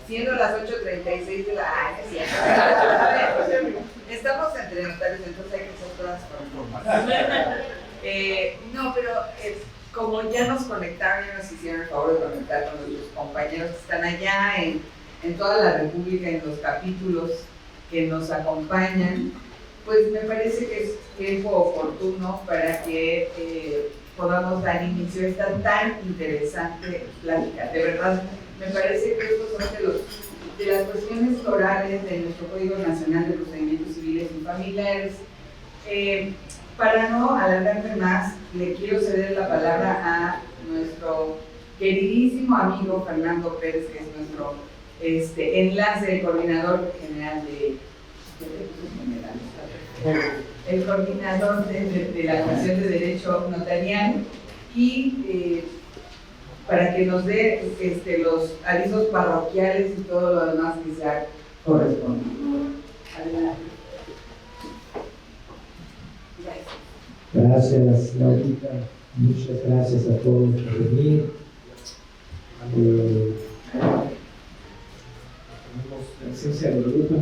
siendo las 8:36 de la noche. Estamos entre notarios, entonces hay que hacer todas formas. No, pero como ya nos conectaron, ya nos hicieron el favor de conectar con nuestros compañeros que están allá en toda la República, en los capítulos que nos acompañan, pues me parece que es tiempo oportuno para que podamos dar inicio a esta tan interesante plática. De verdad, me parece que estos son de las cuestiones orales de nuestro Código Nacional de Procedimientos Civiles y Familiares. Para no alargarme más, le quiero ceder la palabra a nuestro queridísimo amigo Fernando Pérez, que es nuestro enlace, el coordinador general el coordinador de la Comisión de Derecho Notarial, y para que nos dé los avisos parroquiales y todo lo demás que sea correspondiente. Adelante. Gracias, Laurita. Muchas gracias a todos por venir. Tenemos presencia del grupo,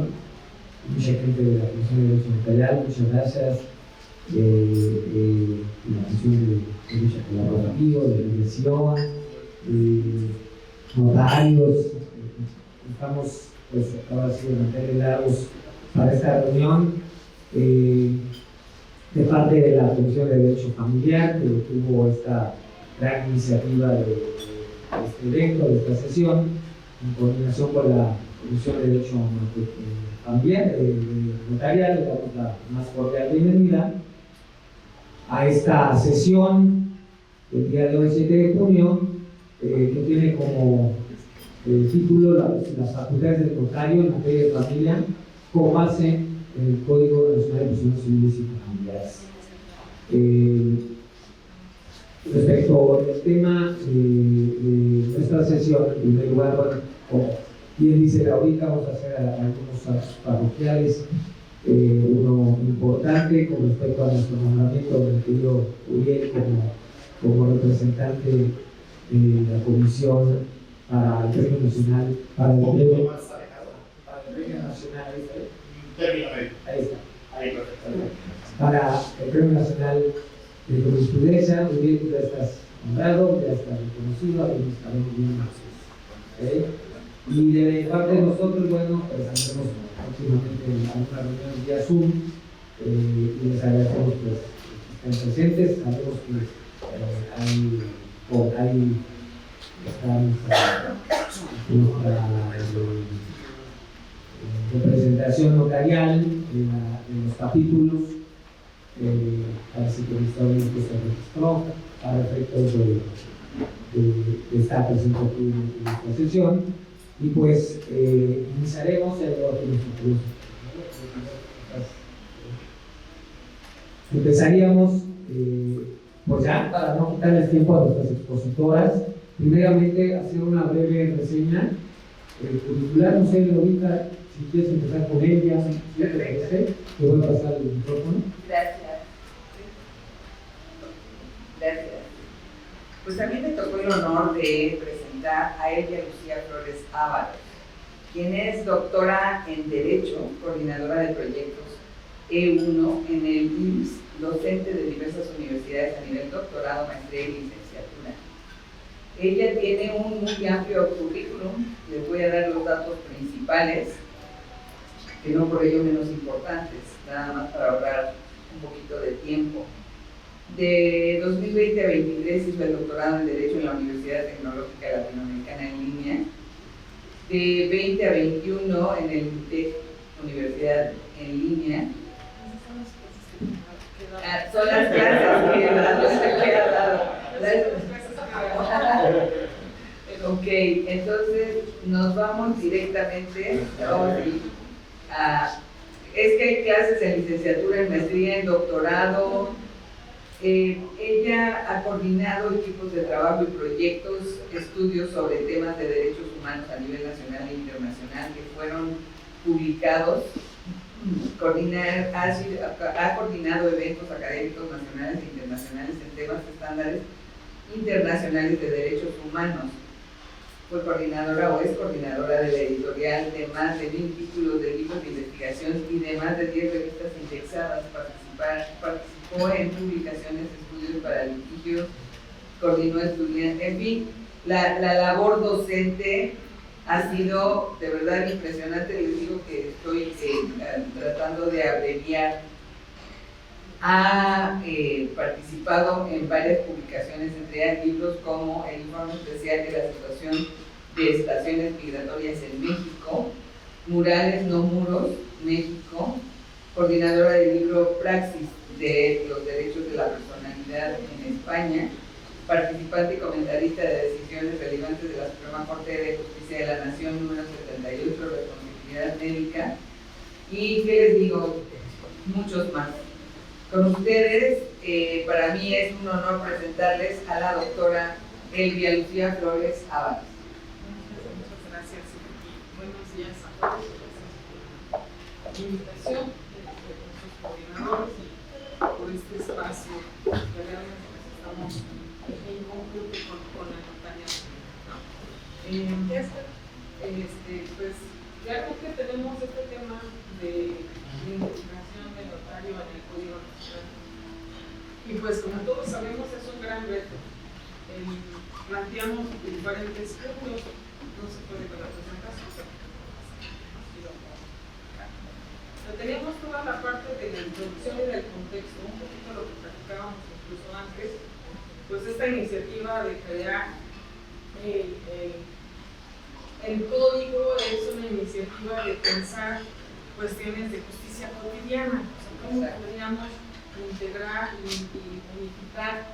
mucha gente de la Comisión de Derecho Notarial, muchas gracias. La Comisión de Derecho Colaborativo, de mediación, notarios. Estamos, pues, ahora sí, de mantener largos para esta reunión. De parte de la Comisión de Derecho Familiar, que tuvo esta gran iniciativa de este evento, de esta sesión, en coordinación con la Comisión de Derecho Familiar, notarial. Le damos la más cordial bienvenida a esta sesión del día de hoy, 7 de junio, que tiene como título las facultades del notario en materia de familia, con base en el Código Nacional de Procedimientos Civiles y Familiares. Respecto al tema de nuestra sesión, en primer lugar, bueno, como bien dice Laurita, vamos a hacer algunos actos parroquiales, uno importante con respecto a nuestro nombramiento del querido Uriel como representante de la Comisión para el Premio Nacional, para el Premio Nacional, ahí está. Para el Premio Nacional de Jurisprudencia. Uriel, tú ya estás nombrado, ya estás reconocido, ahí estaremos bien más. Y de parte de nosotros, bueno, presentaremos próximamente alguna reunión vía Zoom, y les agradecemos que estén presentes. Sabemos que ahí está nuestra representación notarial en los capítulos. Parece que el historial se registró a efectos de estar presente aquí en esta sesión, y pues iniciaremos el debate. Empezaríamos, pues ya, para no quitarles tiempo a nuestras expositoras, primeramente hacer una breve reseña curricular. No sé, ahorita, si quieres empezar con ella, te voy a pasar el micrófono. Gracias. Pues a mí me tocó el honor de presentar a Elia Lucía Flores Ábalos, quien es doctora en Derecho, coordinadora de proyectos E1 en el IMSS, docente de diversas universidades a nivel doctorado, maestría y licenciatura. Ella tiene un muy amplio currículum. Les voy a dar los datos principales, que no por ello menos importantes, nada más para ahorrar un poquito de tiempo. De 2020 a 2023 hizo el doctorado en Derecho en la Universidad Tecnológica Latinoamericana en línea. De 20 a 21 en el TEC, Universidad en línea. Son las clases que ha dado. Ok, entonces nos vamos directamente es que hay clases en licenciatura, en maestría, en doctorado. Ella ha coordinado equipos de trabajo y proyectos, estudios sobre temas de derechos humanos a nivel nacional e internacional que fueron publicados. Ha coordinado eventos académicos nacionales e internacionales en temas de estándares internacionales de derechos humanos. fue coordinadora o es coordinadora de la editorial de más de 1000 títulos de libros de investigación y de más de 10 revistas indexadas. Participó en publicaciones, estudios para litigios, coordinó estudiantes, en fin, la labor docente ha sido de verdad impresionante. Les digo que estoy tratando de abreviar. Ha participado en varias publicaciones, entre ellas libros como el Informe Especial de la Situación de Estaciones Migratorias en México, Murales no muros, México, coordinadora del libro Praxis de los Derechos de la Personalidad en España, participante y comentarista de decisiones relevantes de la Suprema Corte de Justicia de la Nación número 78, responsabilidad médica, y ¿qué les digo? Muchos más. Con ustedes, para mí es un honor presentarles a la doctora Elvia Lucía Flores Ábalos. Muchas gracias y buenos días a todos. Gracias por la invitación de nuestros coordinadores y por este espacio que realmente estamos en conjunto con la notaria. Pues realmente tenemos este tema de identificación del notario en el Código Nacional. Y pues como todos sabemos es un gran reto. Planteamos diferentes puntos, no se puede ver la presentación, pero teníamos toda la parte de la introducción y del contexto, un poquito lo que platicábamos incluso antes, pues esta iniciativa de crear el código es una iniciativa de pensar cuestiones de justicia cotidiana, o sea, cómo podríamos integrar y unificar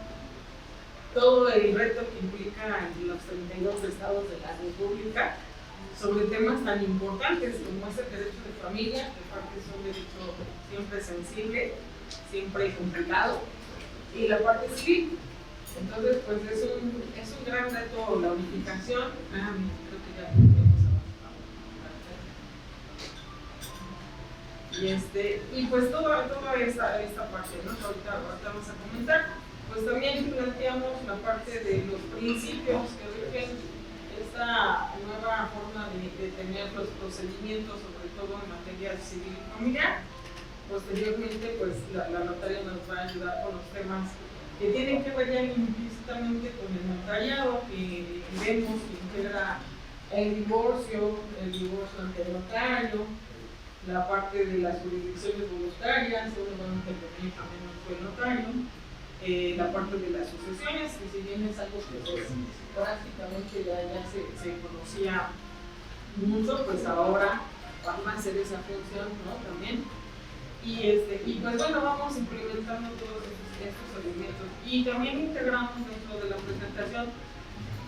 todo el reto que implica en los 32 estados de la República sobre temas tan importantes como es el derecho de familia, que aparte es un derecho siempre sensible, siempre complicado, y la parte civil. Entonces, pues es un gran reto la unificación. Creo que ya podemos avanzar. Y pues toda esta parte, ¿no? Ahorita vamos a comentar. Pues también planteamos la parte de los principios que rigen esta nueva forma de tener los procedimientos, sobre todo en materia civil y familiar. Posteriormente, pues la notaria nos va a ayudar con los temas que tienen que ver ya implícitamente con el notariado, que vemos que integra el divorcio ante el notario, la parte de las jurisdicciones voluntarias, seguramente también no fue el notario, la parte de las sucesiones, que si bien es algo que pues, prácticamente ya se conocía mucho, pues ahora van a hacer esa función, ¿no? También. Y pues bueno, vamos implementando todos estos elementos. Y también integramos dentro de la presentación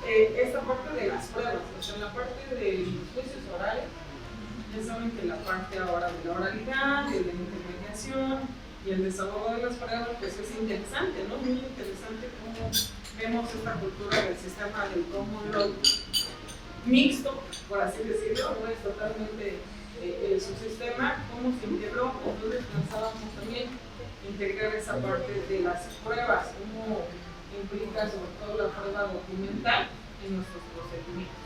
esta parte de las pruebas, o sea, la parte de los juicios orales. Ya saben que la parte ahora de la oralidad, de la intermediación y el desahogo de las pruebas, pues es interesante, ¿no? Muy interesante cómo vemos esta cultura del sistema del common law mixto, por así decirlo, no es totalmente su sistema, cómo se integró. Entonces pensábamos también integrar esa parte de las pruebas, cómo implica sobre todo la prueba documental en nuestros procedimientos.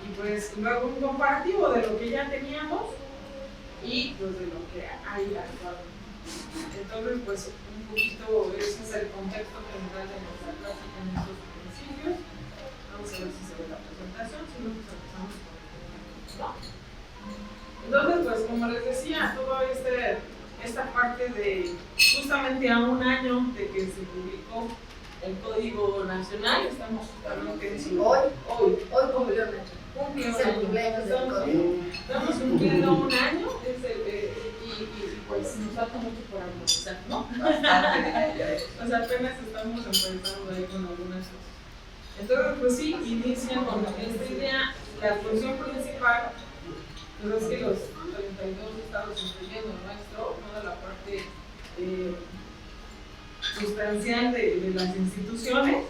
Y pues luego un comparativo de lo que ya teníamos y pues de lo que hay actualmente. Entonces pues un poquito ese es el contexto general de nuestra clase con estos principios. Vamos a ver si se ve la presentación, si no pues empezamos con el tema. Entonces pues como les decía, toda esta parte de justamente a un año de que se publicó el Código Nacional, estamos justamente en hoy cumplió un año. Estamos cumpliendo un año y pues nos falta mucho por armonizar, ¿no? O sea, apenas estamos empezando ahí con algunas cosas. Entonces, pues sí, inician con esta idea. La función principal pues es que los 32 estados, incluyendo el nuestro, toda la parte sustancial de las instituciones,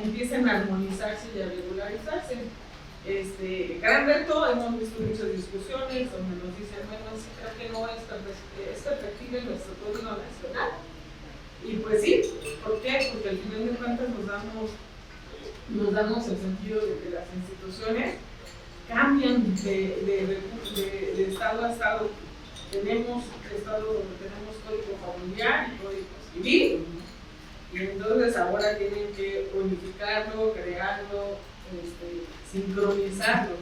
empiecen a armonizarse y a regularizarse. Gran reto, hemos visto muchas discusiones donde nos dicen, bueno, sí, creo que no es perfectible nuestro Código Nacional. Y pues sí, ¿por qué? Porque al final de cuentas nos damos nos damos el sentido de que las instituciones cambian de estado a estado. Tenemos estados donde tenemos código familiar y código civil, y entonces ahora tienen que unificarlo, crearlo, sincronizarlos.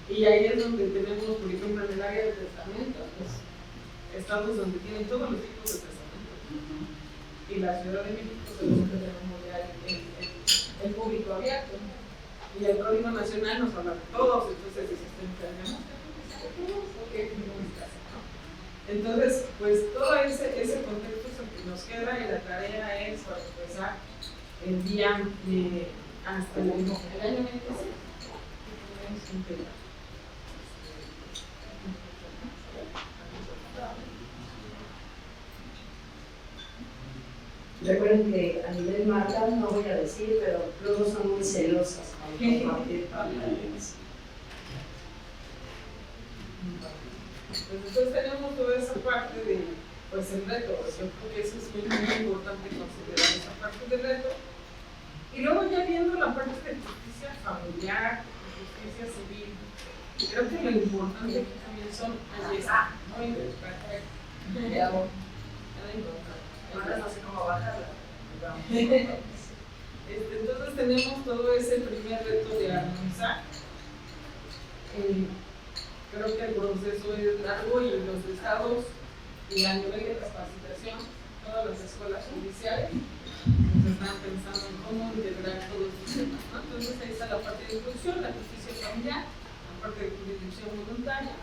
Y ahí es donde tenemos, por ejemplo, en el área de testamentos, pues, estados donde tienen todos los tipos de testamentos. Y la Ciudad de México tenemos que tenemos ya el público abierto. Y el Código Nacional nos habla de todos, entonces si se enfermamos, entonces, pues todo ese contexto es el que nos queda y la tarea es para empezar el día hasta el año 25. Recuerden que a nivel marca, no voy a decir, pero luego son muy celosas para compartir familias. Pues entonces tenemos toda esa parte de, pues el reto, yo creo que eso es muy importante considerar esa parte del reto. Y luego ya viendo la parte de justicia familiar, justicia civil, creo que lo importante aquí también son muy importante. Ahora no sé cómo bajarla. Entonces tenemos todo ese primer reto de armonizar. Creo que el proceso es largo y los estados y a nivel de capacitación, todas las escuelas judiciales están pensando en cómo integrar todos estos temas, ¿no? Entonces ahí está la parte de inclusión, la justicia familiar, la parte de jurisdicción voluntaria,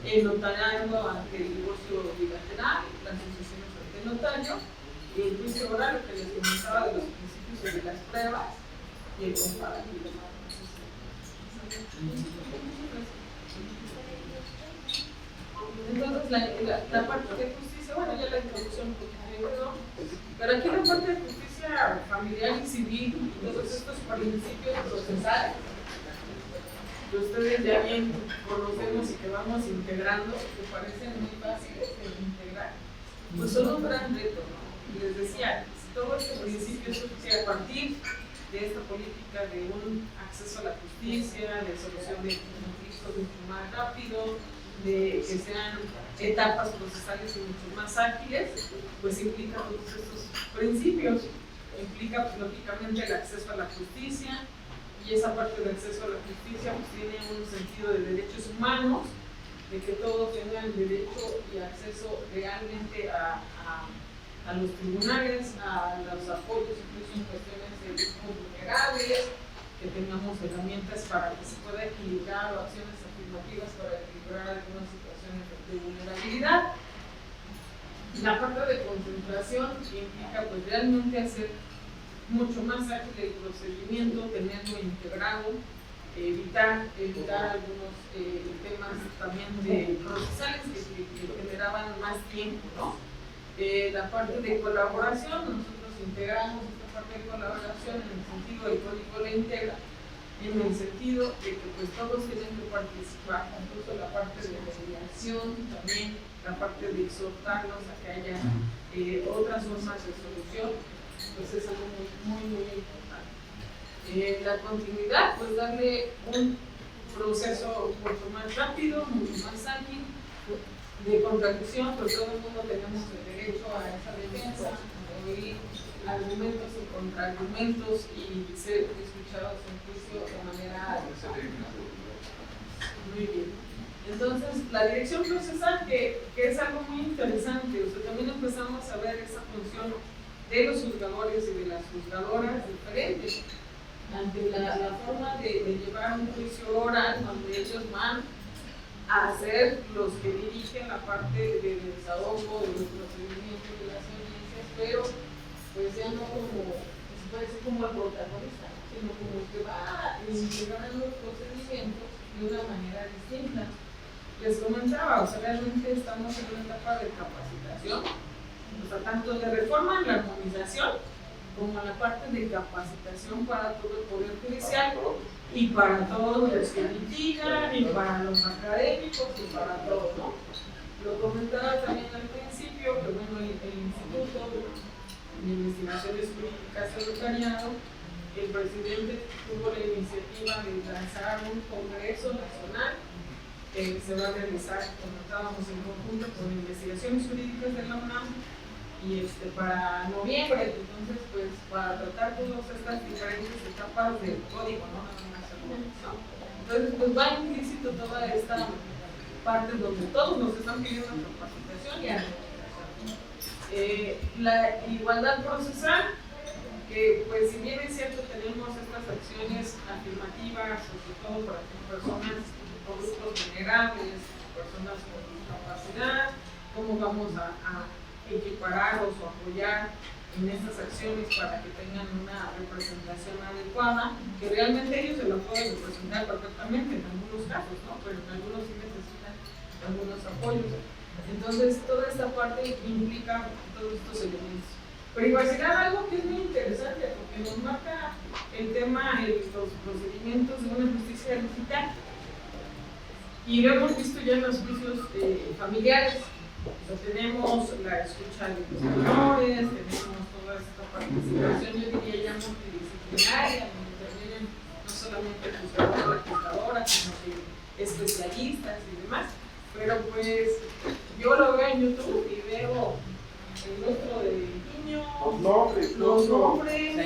el notariado ante el divorcio bilateral, las sucesiones ante el notario, y el juicio oral, lo que les comentaba de los principios de las pruebas y el comparativo. Entonces la parte de justicia, bueno, ya la introducción un poquito quedó, pero aquí la parte de justicia familiar y civil y todos estos principios procesales que ustedes ya bien conocemos y que vamos integrando, que parecen muy fáciles de integrar, pues son un gran reto, ¿no? Les decía, todo este principio surge a partir de esta política de un acceso a la justicia, de solución de conflictos mucho más rápido, de que sean etapas procesales y mucho más ágiles, pues implica todos estos principios. Implica, pues, lógicamente el acceso a la justicia, y esa parte del acceso a la justicia pues tiene un sentido de derechos humanos, de que todos tengan derecho y acceso realmente a los tribunales, a los apoyos, incluso en cuestiones de grupos vulnerables, que tengamos herramientas para que se pueda equilibrar o acciones afirmativas para equilibrar algunas situaciones de vulnerabilidad. La parte de concentración implica pues realmente hacer mucho más ágil el procedimiento, tenerlo integrado, evitar algunos temas también procesales que generaban más tiempo, ¿no? La parte de colaboración, nosotros integramos esta parte de colaboración en el sentido del código la integra, en el sentido de que pues todos tienen que participar, incluso la parte de mediación, también la parte de exhortarlos a que haya otras formas de solución, pues es algo muy importante. La continuidad, pues darle un proceso mucho más rápido, mucho más ágil, de contradicción, pues todo el mundo tenemos el derecho a esa defensa, a oír argumentos y contraargumentos y ser escuchados en juicio de manera adecuada. Muy bien. Entonces, la dirección procesal, que es algo muy interesante, o sea, también empezamos a ver esa función de los juzgadores y de las juzgadoras diferentes ante la forma de llevar un juicio oral, donde ellos van a ser los que dirigen la parte de desahogo de los procedimientos de las audiencias, pero pues ya no como, se puede decir como el protagonista, sino como que va integrando los procedimientos de una manera distinta. Les comentaba, o sea, realmente estamos en una etapa de capacitación, o sea, tanto de reforma en la armonización, como la parte de capacitación para todo el Poder Judicial y para todos los que litigan y para los académicos y para todos, ¿no? Lo comentaba también al principio, que bueno, el Instituto de Investigaciones Jurídicas del Notariado el presidente tuvo la iniciativa de lanzar un congreso nacional que se va a realizar, como estábamos en conjunto con Investigaciones Jurídicas de la UNAM, y para noviembre. Entonces, pues para tratar todas estas diferentes etapas del código, ¿no? Entonces, pues va implícito toda esta parte donde todos nos están pidiendo capacitación y administración. La igualdad procesal, que pues si bien es cierto tenemos estas acciones afirmativas, sobre todo para personas o grupos vulnerables, personas con discapacidad, cómo vamos a equipararos o apoyar en estas acciones para que tengan una representación adecuada, que realmente ellos se la pueden representar perfectamente en algunos casos, ¿no? Pero en algunos sí necesitan algunos apoyos. Entonces, toda esta parte implica todos estos elementos. Privacidad, algo que es muy interesante, porque nos marca el tema, los procedimientos de una justicia digital. Y lo hemos visto ya en los juicios familiares. Tenemos la escucha de los menores, tenemos toda esta participación, yo diría ya multidisciplinaria, donde intervienen no solamente juzgadoras, sino que especialistas y demás. Pero pues yo lo veo en YouTube y veo el rostro del niño, los nombres,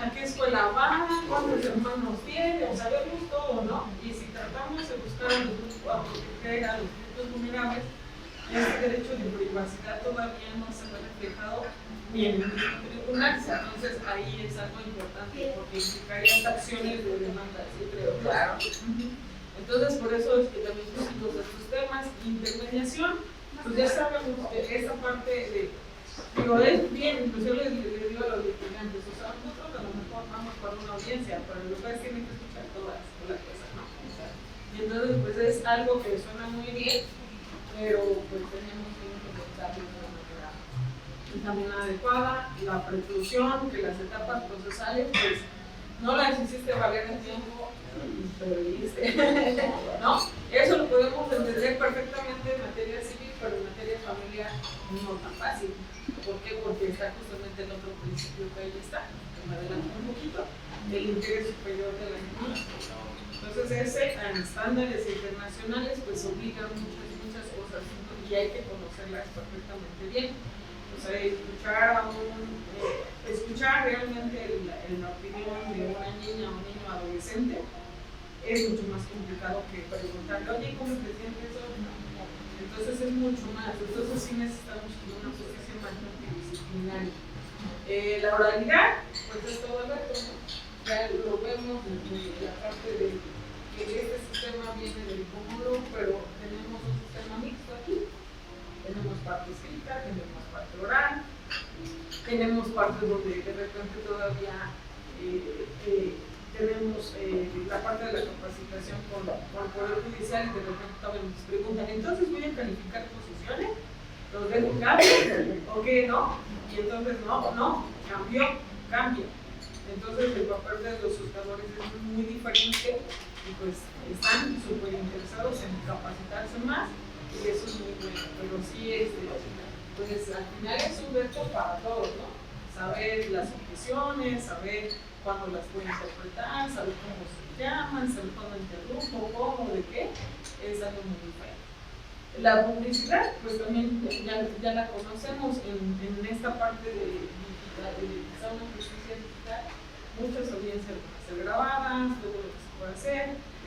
a qué escuela va, cuántos hermanos tiene, o sea, vemos todo, ¿no? Y si tratamos de buscar a proteger a los grupos vulnerables, este derecho de privacidad todavía no se ve reflejado ni en el tribunal. Entonces ahí es algo importante porque implicaría acciones de demanda, ¿sí? Creo. Claro. Entonces por eso es que también pusimos estos temas. Intermediación, pues ya sabemos que esta parte de, digo, es bien, inclusive les digo a los litigantes, o sea, nosotros a lo mejor vamos para una audiencia, pero los jueces tienen que escuchar todas las cosas, ¿no? Y entonces pues es algo que suena muy bien, pero pues tenemos que implementarlo de una manera también adecuada. La preclusión, que las etapas procesales pues no las hiciste valer en tiempo, pero ¿no? Eso lo podemos entender perfectamente en materia civil, pero en materia familiar no tan fácil. ¿Por qué? Porque está justamente el otro principio que ahí está, que me adelanto un poquito, el interés superior de la niña. Entonces ese, en estándares internacionales, pues obligan muchas cosas y hay que conocerlas perfectamente bien. O sea, escuchar realmente la opinión de una niña o un niño adolescente es mucho más complicado que preguntarle, oye, ¿cómo te sientes hoy? Entonces es mucho más. Entonces sí necesitamos una justicia más multidisciplinaria. La oralidad, pues es todo el reto, ¿no? Ya lo vemos desde la parte de que este sistema viene del cómodo, pero tenemos un sistema mixto aquí. Tenemos parte escrita, tenemos parte oral, tenemos parte donde de repente todavía tenemos la parte de la capacitación con el Poder Judicial y de repente todavía nos preguntan, entonces voy a calificar posiciones, los dejo cambio, o qué no, y entonces no, cambia. Entonces el papel de los juzgadores es muy diferente y pues están súper interesados en capacitarse más y eso es muy bueno, pero sí pues al final es un reto para todos, ¿no? Saber las objeciones, saber cuándo las puedo interpretar, saber cómo se llaman, saber cuándo interrumpo, cómo, de qué, es algo muy diferente. La publicidad, pues también ya la conocemos en esta parte de quizá una justicia digital, muchas audiencias van a ser grabadas, todo lo que se puede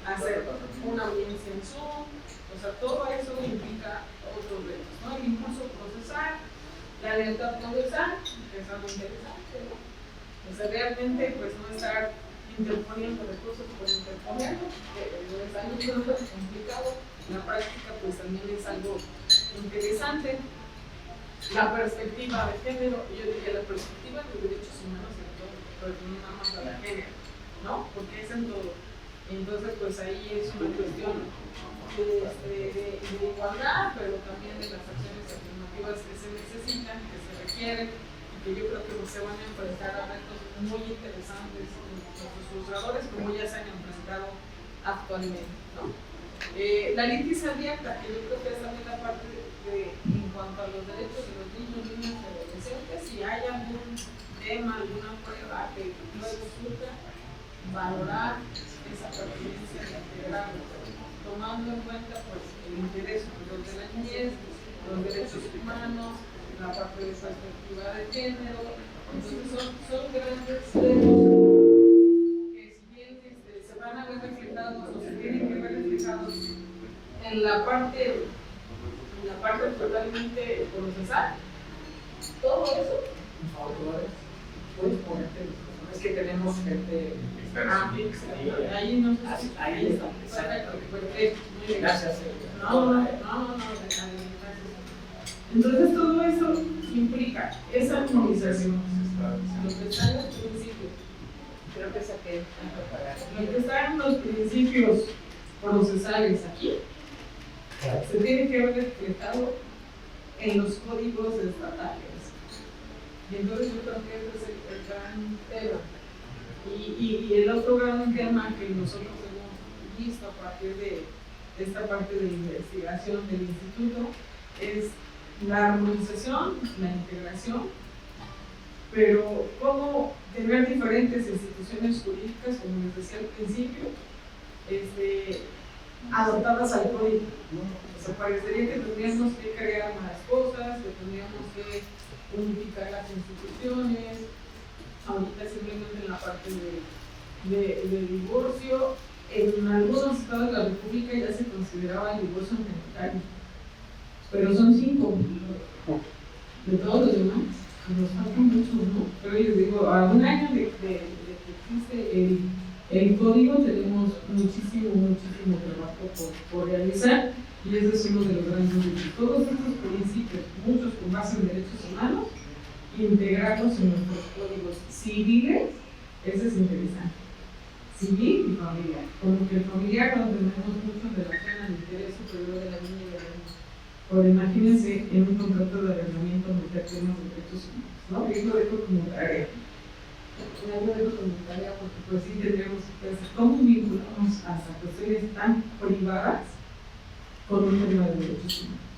hacer una audiencia en Zoom, o sea, todo eso implica otros retos, ¿no? El impulso procesal, la lealtad procesal, que es algo interesante, ¿no? O sea, realmente, pues no estar interponiendo recursos por interponerlos, que es algo muy complicado. La práctica, pues también es algo interesante. La perspectiva de género, yo diría la perspectiva de los derechos humanos en todo, pero no nada más a la género, ¿no? Porque es en todo. Entonces, pues ahí es una cuestión de igualdad, pero también de las acciones afirmativas que se necesitan, que se requieren, y que yo creo que se van a enfrentar a retos muy interesantes en nuestros juzgadores, como ya se han enfrentado actualmente, ¿no? La litis abierta, que yo creo que es también la parte en cuanto a los derechos de los niños, niñas y adolescentes, si hay algún tema, alguna prueba que valorar esa pertenencia integral, tomando en cuenta pues, el interés de la niñez, los derechos humanos, la parte de perspectiva de género. Entonces son grandes temas que si bien se van a ver reflejados o se tienen que ver reflejados en la parte totalmente procesal, todo eso. Puedes ponerte, es que tenemos gente. Ahí no sé. Ahí está. Perfecto. Muy bien. Gracias. No. Entonces todo eso implica esa armonización. Lo que está en los principios. Creo que saqué Lo que está en los principios procesales aquí se tiene que ver reflejado en los códigos estatales. Y entonces yo creo que ese es el gran tema. Y el otro gran tema que nosotros hemos visto a partir de esta parte de investigación del instituto es la armonización, la integración, pero cómo tener diferentes instituciones jurídicas, como les decía al principio, adaptadas al código. O sea, parecería que tendríamos que crear más cosas, que tendríamos que unificar las instituciones. Ahorita simplemente en la parte de divorcio, en algunos estados de la República ya se consideraba el divorcio humanitario, pero son 5 de todos los demás, nos faltan muchos, ¿no? Pero les digo, a un año de que existe el código tenemos muchísimo trabajo por realizar, y ese es uno de los grandes retos. Todos estos principios, muchos con base en derechos humanos, integrarlos en nuestros códigos civiles, eso es interesante. Civil y familiar. Como que el familiar donde tenemos mucho en relación al interés superior de la niña y de la niña. Ahora imagínense en un contrato de arrendamiento meter temas de derechos humanos, ¿no? Y eso lo dejo como tarea. Porque pues sí tendríamos que pensar cómo vinculamos hasta cuestiones tan privadas con un tema de derechos humanos.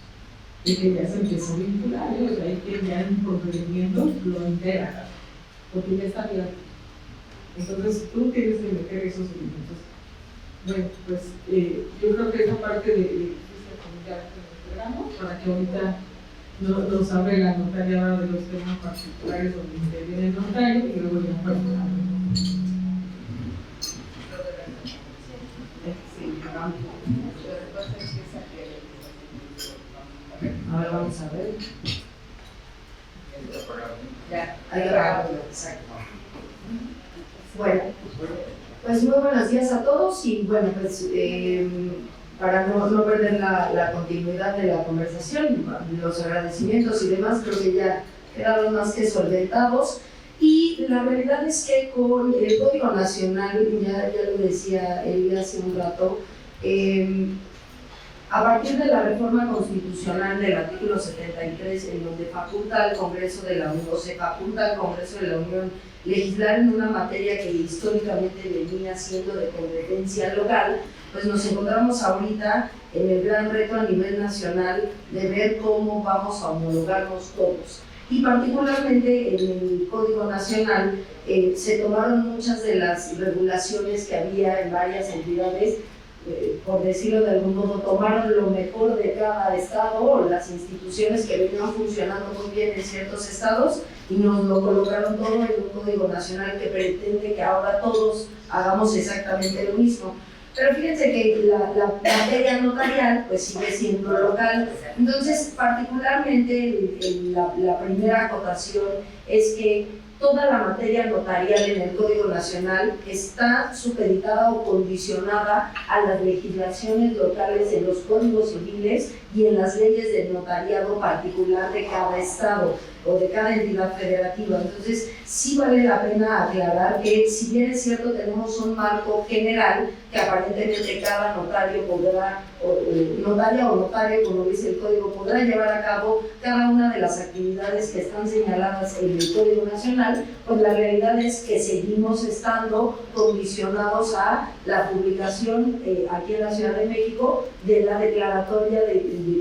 Y que ya se empezó a vincular, o sea, hay que ya en procedimientos lo integra, porque ya está abierto. Entonces tú tienes que meter esos elementos. Bueno, pues yo creo que esa parte de justicia familiar que nos integramos, para que ahorita nos hable la notaria de los temas particulares donde interviene el notario y luego ya para ahora vamos a ver. Ya, Ahí grabamos, exacto. Bueno, pues muy buenos días a todos y bueno, pues para no perder la continuidad de la conversación, los agradecimientos y demás creo que ya quedaron más que solventados. Y la realidad es que con el Código Nacional, ya lo decía él hace un rato, a partir de la reforma constitucional del artículo 73, en donde faculta al Congreso de la Unión, o se faculta al Congreso de la Unión legislar en una materia que históricamente venía siendo de competencia local, pues nos encontramos ahorita en el gran reto a nivel nacional de ver cómo vamos a homologarnos todos. Y particularmente en el Código Nacional se tomaron muchas de las regulaciones que había en varias entidades, por decirlo de algún modo, tomaron lo mejor de cada estado o las instituciones que venían funcionando muy bien en ciertos estados y nos lo colocaron todo en un Código Nacional que pretende que ahora todos hagamos exactamente lo mismo. Pero fíjense que la materia notarial pues sigue siendo local. Entonces, particularmente la primera acotación es que toda la materia notarial en el Código Nacional está supeditada o condicionada a las legislaciones locales en los códigos civiles y en las leyes del notariado particular de cada estado o de cada entidad federativa. Entonces, sí vale la pena aclarar que, si bien es cierto, tenemos un marco general que aparentemente cada notario podrá, notaria o notario, como dice el código, podrá llevar a cabo cada una de las actividades que están señaladas en el Código Nacional, pues la realidad es que seguimos estando condicionados a la publicación aquí en la Ciudad de México de la declaratoria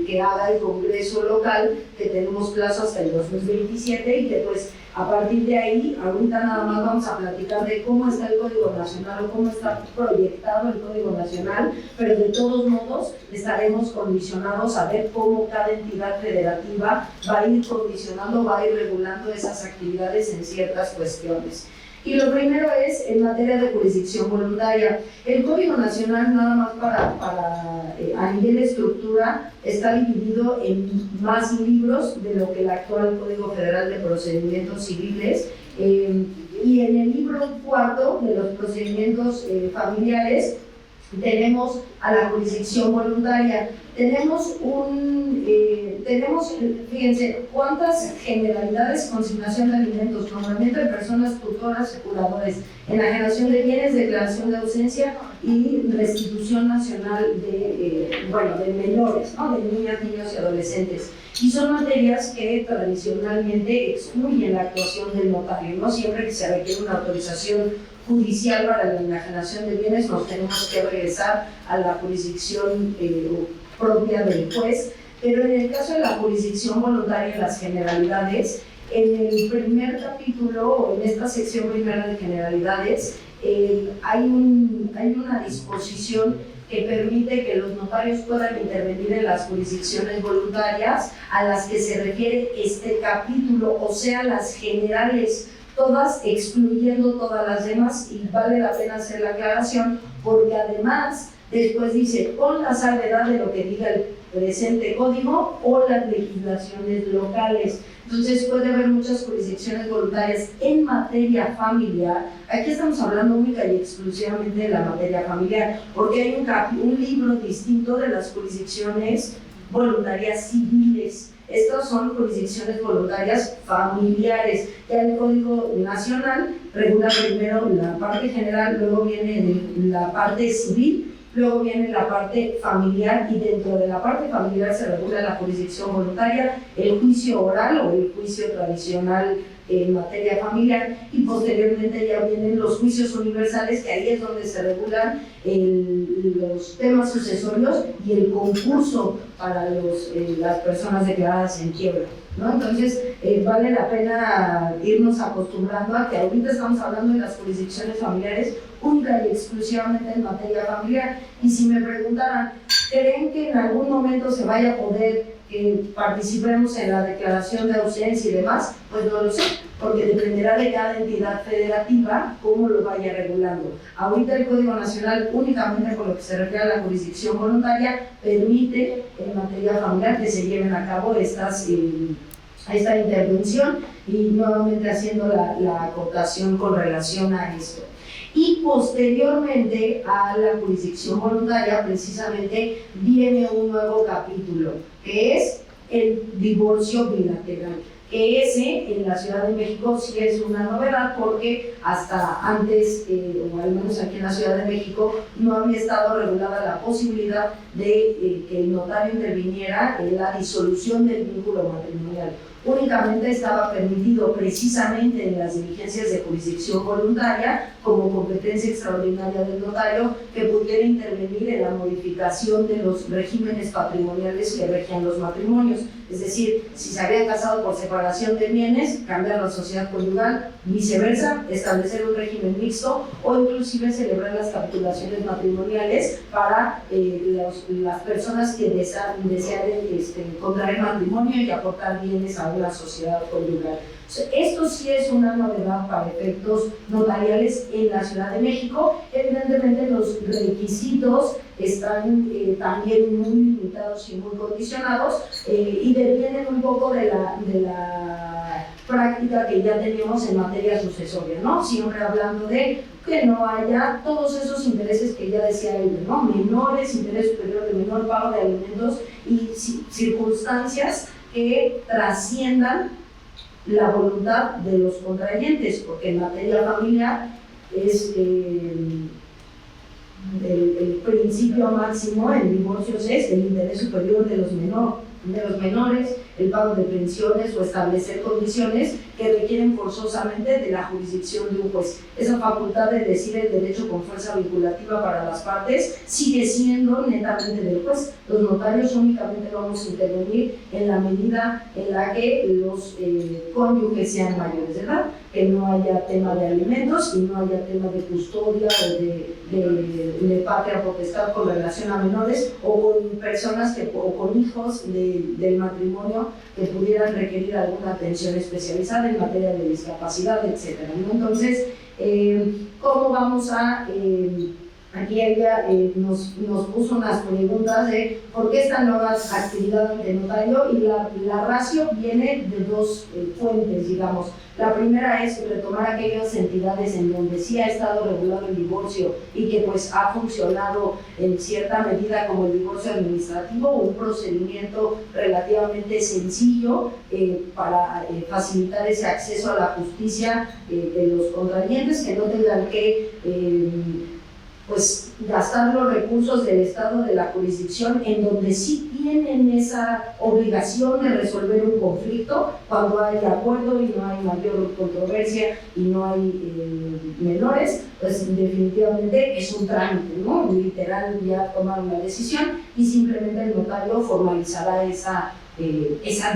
que haga el Congreso local, que tenemos plazo hasta el 2027 y que pues A partir de ahí, ahorita nada más vamos a platicar de cómo está el Código Nacional o cómo está proyectado el Código Nacional, pero de todos modos estaremos condicionados a ver cómo cada entidad federativa va a ir condicionando, va a ir regulando esas actividades en ciertas cuestiones. Y lo primero es en materia de jurisdicción voluntaria. El Código Nacional, nada más a nivel de estructura, está dividido en más libros de lo que el actual Código Federal de Procedimientos Civiles. Y en el libro cuarto de los procedimientos familiares tenemos a la jurisdicción voluntaria. Fíjense, cuántas generalidades: consignación de alimentos, nombramiento de personas tutoras, curadores, enajenación de bienes, declaración de ausencia y restitución nacional de menores, ¿no? De niñas, niños y adolescentes. Y son materias que tradicionalmente excluyen la actuación del notario, ¿no? Siempre que se requiere una autorización judicial para la enajenación de bienes, nos tenemos que regresar a la jurisdicción propia del juez. Pero en el caso de la jurisdicción voluntaria en las generalidades, en el primer capítulo, o en esta sección primera de generalidades, hay una disposición que permite que los notarios puedan intervenir en las jurisdicciones voluntarias a las que se refiere este capítulo, o sea, las generales, todas excluyendo todas las demás. Y vale la pena hacer la aclaración porque además después dice, con la salvedad de lo que diga el presente código o las legislaciones locales. Entonces puede haber muchas jurisdicciones voluntarias en materia familiar. Aquí estamos hablando única y exclusivamente de la materia familiar, porque hay un libro distinto de las jurisdicciones voluntarias civiles. Estas son jurisdicciones voluntarias familiares. Ya el Código Nacional regula primero la parte general, luego viene la parte civil, luego viene la parte familiar, y dentro de la parte familiar se regula la jurisdicción voluntaria, el juicio oral o el juicio tradicional en materia familiar, y posteriormente ya vienen los juicios universales, que ahí es donde se regulan los temas sucesorios y el concurso para las personas declaradas en quiebra, ¿no? Entonces vale la pena irnos acostumbrando a que ahorita estamos hablando de las jurisdicciones familiares única y exclusivamente en materia familiar. Y si me preguntaran, ¿creen que en algún momento se vaya a poder que participemos en la declaración de ausencia y demás? Pues no lo sé, porque dependerá de cada entidad federativa cómo lo vaya regulando. Ahorita el Código Nacional, únicamente con lo que se refiere a la jurisdicción voluntaria, permite en materia familiar que se lleven a cabo esta intervención, y nuevamente haciendo la acotación con relación a esto. Y posteriormente a la jurisdicción voluntaria, precisamente, viene un nuevo capítulo, que es el divorcio bilateral. Que ese, en la Ciudad de México, sí es una novedad, porque hasta antes, o al menos aquí en la Ciudad de México, no había estado regulada la posibilidad de que el notario interviniera en la disolución del vínculo matrimonial. Únicamente estaba permitido precisamente en las diligencias de jurisdicción voluntaria, como competencia extraordinaria del notario, que pudiera intervenir en la modificación de los regímenes patrimoniales que regían los matrimonios. Es decir, si se habían casado por separación de bienes, cambiar la sociedad conyugal, viceversa, establecer un régimen mixto, o inclusive celebrar las capitulaciones matrimoniales para las personas que desean contraer matrimonio y aportar bienes a una sociedad conyugal. Esto sí es una novedad para efectos notariales en la Ciudad de México. Evidentemente los requisitos están también muy limitados y muy condicionados, y devienen un poco de la práctica que ya teníamos en materia sucesoria, ¿no? Siempre hablando de que no haya todos esos intereses que ya decía él, ¿no? Menores, interés superior de menor, pago de alimentos y circunstancias que trasciendan la voluntad de los contrayentes, porque en materia familiar es el principio máximo en divorcios es el interés superior de los menores, de los menores, el pago de pensiones o establecer condiciones que requieren forzosamente de la jurisdicción de un juez. Esa facultad de decir el derecho con fuerza vinculativa para las partes sigue siendo netamente del juez. Los notarios únicamente vamos a intervenir en la medida en la que los cónyuges sean mayores de edad, que no haya tema de alimentos y no haya tema de custodia o de patria potestad con relación a menores o con personas o con hijos del matrimonio que pudieran requerir alguna atención especializada en materia de discapacidad, etc. ¿no? Entonces, ¿cómo vamos a...? Aquí ella nos puso unas preguntas de por qué esta nueva actividad ante notario, y la ratio viene de dos fuentes, digamos. La primera es retomar aquellas entidades en donde sí ha estado regulado el divorcio y que pues ha funcionado en cierta medida como el divorcio administrativo, un procedimiento relativamente sencillo para facilitar ese acceso a la justicia de los contrayentes, que no tengan que pues gastar los recursos del Estado de la jurisdicción en donde sí tienen esa obligación de resolver un conflicto cuando hay acuerdo y no hay mayor controversia y no hay menores, pues definitivamente es un trámite, ¿no? Literal, ya tomaron la decisión y simplemente el notario formalizará esa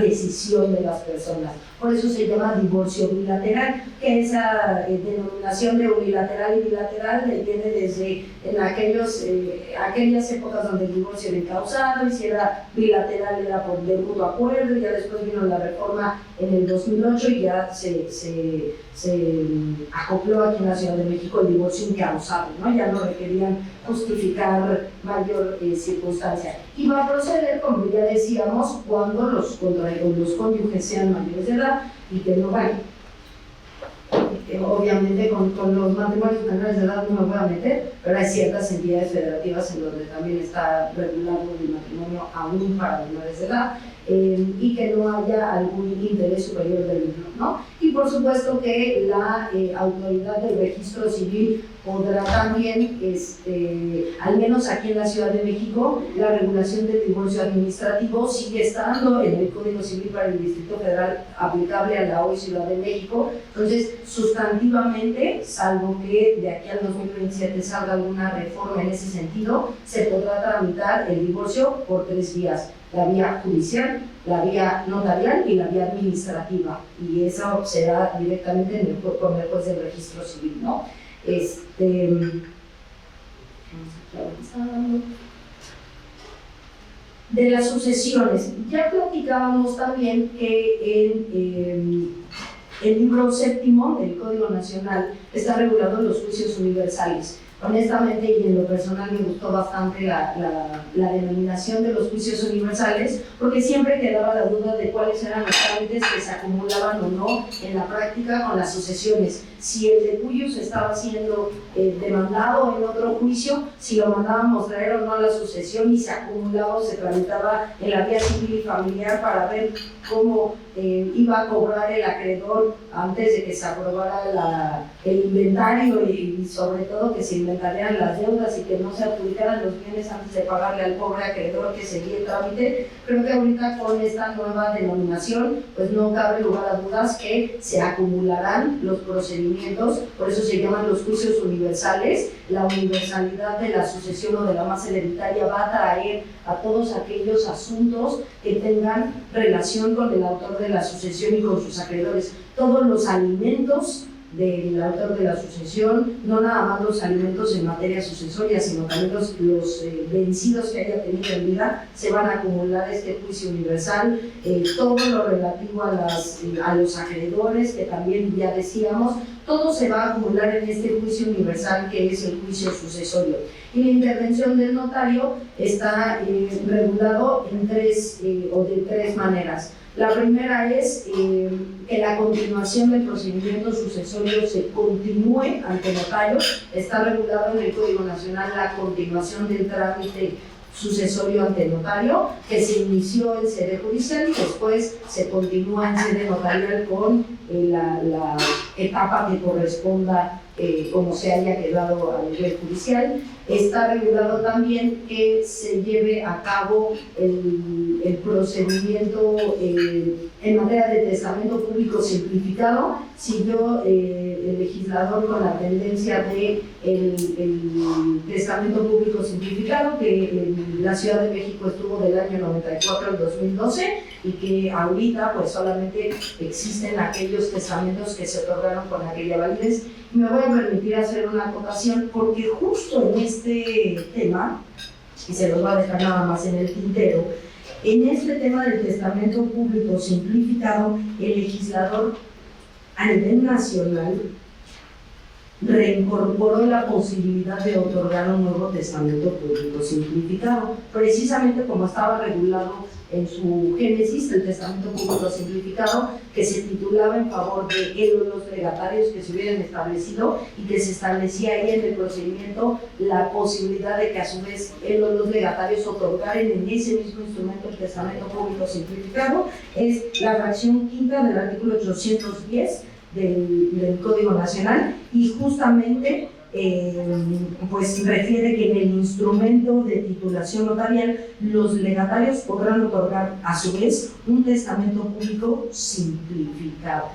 decisión de las personas. Por eso se llama divorcio bilateral, que esa denominación de unilateral y bilateral viene desde en aquellas épocas donde el divorcio era incausado, y si era bilateral era por de mutuo acuerdo, y ya después vino la reforma en el 2008 y ya se acopló aquí en la Ciudad de México el divorcio incausado, ¿no? Ya no requerían justificar mayor circunstancia. Y va a proceder, como ya decíamos, cuando los cónyuges sean mayores de edad y que no vayan. Obviamente con los matrimonios menores de edad no me voy a meter, pero hay ciertas entidades federativas en donde también está regulado el matrimonio aún para menores de edad, y que no haya algún interés superior del menor, ¿no? Y por supuesto que la autoridad del registro civil podrá también, al menos aquí en la Ciudad de México, la regulación del divorcio administrativo sigue estando en el Código Civil para el Distrito Federal aplicable a la hoy Ciudad de México. Entonces, sustantivamente, salvo que de aquí al 2027 salga alguna reforma en ese sentido, se podrá tramitar el divorcio por 3 vías: la vía judicial, la vía notarial y la vía administrativa, y eso será directamente con el juez del registro civil, ¿no? De las sucesiones, ya platicábamos también que en el libro 7º del Código Nacional está regulado los juicios universales. Honestamente, y en lo personal, me gustó bastante la denominación de los juicios universales, porque siempre quedaba la duda de cuáles eran los trámites que se acumulaban o no en la práctica con las sucesiones. Si el de cuyos estaba siendo demandado en otro juicio, si lo mandábamos traer o no a la sucesión y se acumulaba o se tramitaba en la vía civil y familiar para ver cómo iba a cobrar el acreedor antes de que se aprobara el inventario y sobre todo que se inventarían las deudas y que no se adjudicaran los bienes antes de pagarle al pobre acreedor que seguía el trámite. Creo que ahorita con esta nueva denominación pues no cabe lugar a dudas que se acumularán los procedimientos, por eso se llaman los juicios universales. La universalidad de la sucesión o de la masa hereditaria va a traer a todos aquellos asuntos que tengan relación con el autor de la sucesión y con sus acreedores. Todos los alimentos del autor de la sucesión, no nada más los alimentos en materia sucesoria, sino también los vencidos que haya tenido en vida, se van a acumular este juicio universal. Todo lo relativo a los acreedores, que también ya decíamos, todo se va a acumular en este juicio universal que es el juicio sucesorio. Y la intervención del notario está regulado en de tres maneras. La primera es que la continuación del procedimiento sucesorio se continúe ante notario. Está regulado en el Código Nacional la continuación del trámite sucesorio ante notario, que se inició en sede judicial y después se continúa en sede notarial con la etapa que corresponda como se haya quedado a nivel judicial. Está regulado también que se lleve a cabo el procedimiento en materia de testamento público simplificado. Siguió el legislador con la tendencia de el testamento público simplificado, que en la Ciudad de México estuvo del año 94 al 2012 y que ahorita pues solamente existen aquellos testamentos que se otorgaron con aquella validez. Me voy a permitir hacer una acotación porque justo en este tema, y se los voy a dejar nada más en el tintero, en este tema del testamento público simplificado, el legislador a nivel nacional reincorporó la posibilidad de otorgar un nuevo testamento público simplificado, precisamente como estaba regulado en su génesis el testamento público simplificado, que se titulaba en favor de él o los legatarios que se hubieran establecido y que se establecía ahí en el procedimiento la posibilidad de que a su vez él o los legatarios otorgaran en ese mismo instrumento el testamento público simplificado. Es la fracción quinta del artículo 810 del Código Nacional, y justamente pues refiere que en el instrumento de titulación notarial los legatarios podrán otorgar a su vez un testamento público simplificado.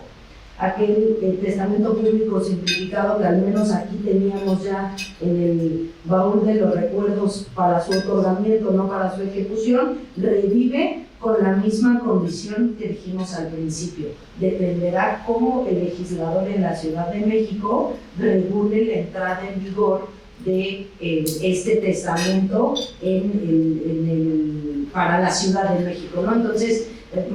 Aquel testamento público simplificado que al menos aquí teníamos ya en el baúl de los recuerdos para su otorgamiento, no para su ejecución, revive con la misma condición que dijimos al principio. Dependerá cómo el legislador en la Ciudad de México regule la entrada en vigor de este testamento para la Ciudad de México, ¿no? Entonces,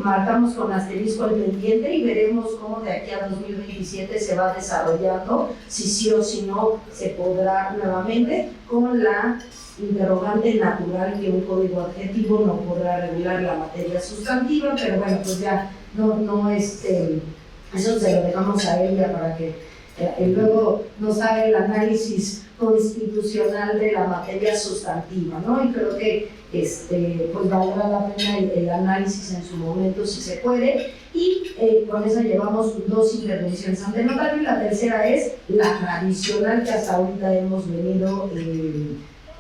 marcamos con asterisco el pendiente y veremos cómo de aquí a 2027 se va desarrollando, si sí o si no se podrá nuevamente, con la interrogante natural que un código adjetivo no podrá regular la materia sustantiva, pero bueno, pues ya eso se lo dejamos a ella para que luego nos haga el análisis constitucional de la materia sustantiva, ¿no? Y creo que pues valdrá la pena el análisis en su momento si se puede, y con eso llevamos 2 intervenciones ante notario, y la tercera es la tradicional que hasta ahorita hemos venido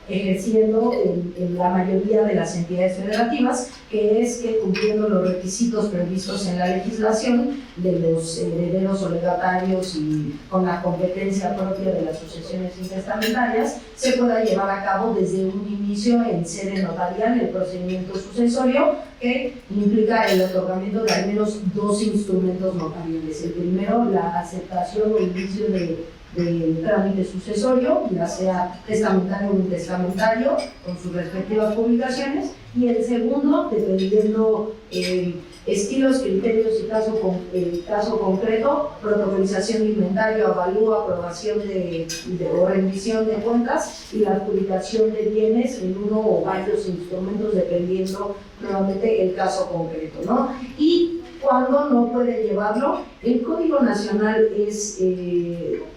ejerciendo en la mayoría de las entidades federativas, que es que cumpliendo los requisitos previstos en la legislación de los herederos o legatarios y con la competencia propia de las sucesiones intestamentarias, se pueda llevar a cabo desde un inicio en sede notarial el procedimiento sucesorio, que implica el otorgamiento de al menos 2 instrumentos notariales. El primero, la aceptación o inicio del trámite sucesorio, ya sea testamentario o intestamentario, con sus respectivas publicaciones, y el segundo, dependiendo estilos, criterios y caso concreto, protocolización de inventario, avalúo, aprobación o rendición de cuentas y la adjudicación de bienes en uno o varios instrumentos, dependiendo nuevamente el caso concreto, ¿no? Y cuando no puede llevarlo, el Código Nacional es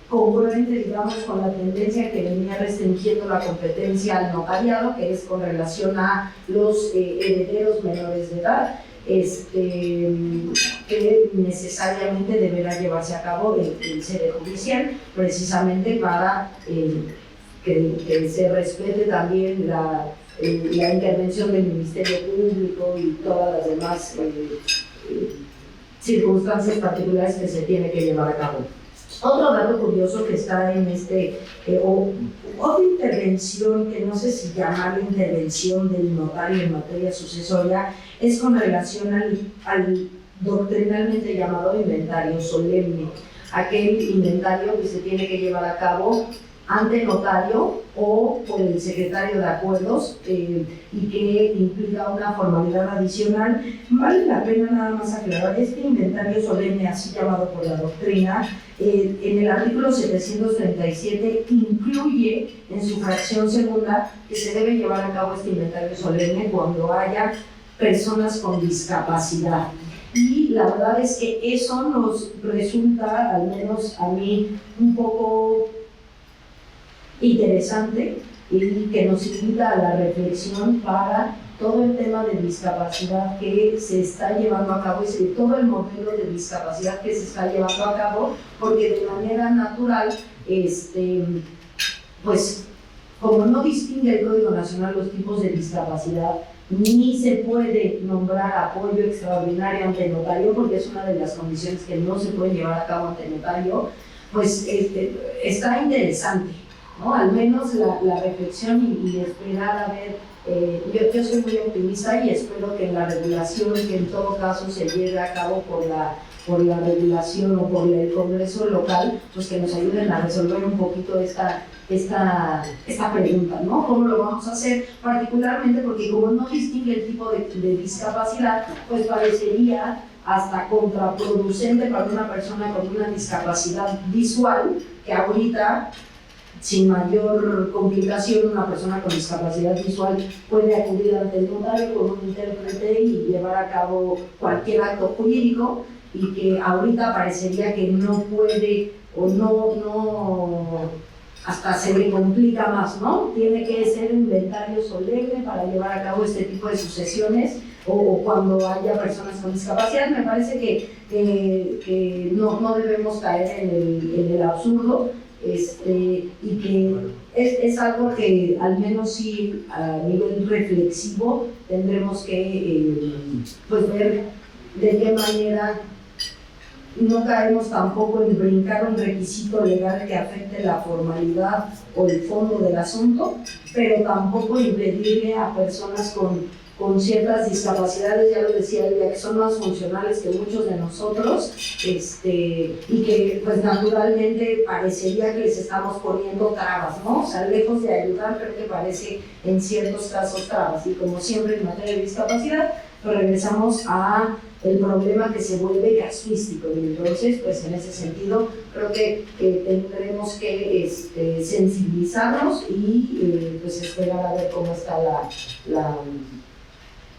congruente, digamos, con la tendencia que venía restringiendo la competencia al notariado, que es con relación a los herederos menores de edad, que necesariamente deberá llevarse a cabo en sede judicial, precisamente para que se respete también la intervención del Ministerio Público y todas las demás circunstancias particulares que se tiene que llevar a cabo. Otro dato curioso que está en otra intervención, que no sé si llamarla intervención del notario en materia sucesoria, es con relación al doctrinalmente llamado inventario solemne, aquel inventario que se tiene que llevar a cabo ante notario o por el secretario de acuerdos y que implica una formalidad adicional. Vale la pena nada más aclarar, este inventario solemne, así llamado por la doctrina, en el artículo 737 incluye en su fracción segunda que se debe llevar a cabo este inventario solemne cuando haya personas con discapacidad. Y la verdad es que eso nos resulta, al menos a mí, un poco interesante y que nos invita a la reflexión para todo el tema de discapacidad que se está llevando a cabo y todo el modelo de discapacidad que se está llevando a cabo, porque de manera natural pues como no distingue el Código Nacional los tipos de discapacidad, ni se puede nombrar apoyo extraordinario ante notario, porque es una de las condiciones que no se puede llevar a cabo ante notario, pues está interesante, ¿no? Al menos la reflexión y esperar a ver. Yo soy muy optimista y espero que la regulación, que en todo caso se lleve a cabo por la regulación o por el Congreso local, pues que nos ayuden a resolver un poquito esta pregunta, ¿no? ¿Cómo lo vamos a hacer? Particularmente porque como no distingue el tipo de discapacidad, pues parecería hasta contraproducente para una persona con una discapacidad visual, que ahorita, sin mayor complicación, una persona con discapacidad visual puede acudir ante el notario con un intérprete y llevar a cabo cualquier acto jurídico, y que ahorita parecería que no puede o no hasta se le complica más, ¿no? Tiene que ser un inventario solemne para llevar a cabo este tipo de sucesiones o cuando haya personas con discapacidad. Me parece que no debemos caer en el absurdo. Y que es algo que al menos sí a nivel reflexivo tendremos que pues ver de qué manera no caemos tampoco en brincar un requisito legal que afecte la formalidad o el fondo del asunto, pero tampoco impedirle a personas con ciertas discapacidades, ya lo decía Elvia, que son más funcionales que muchos de nosotros, y que pues naturalmente parecería que les estamos poniendo trabas, ¿no? O sea, lejos de ayudar, creo que parece en ciertos casos trabas, y como siempre en materia de discapacidad, pues regresamos a el problema que se vuelve casuístico, y entonces pues en ese sentido creo que tendremos que sensibilizarnos y pues esperar a ver cómo está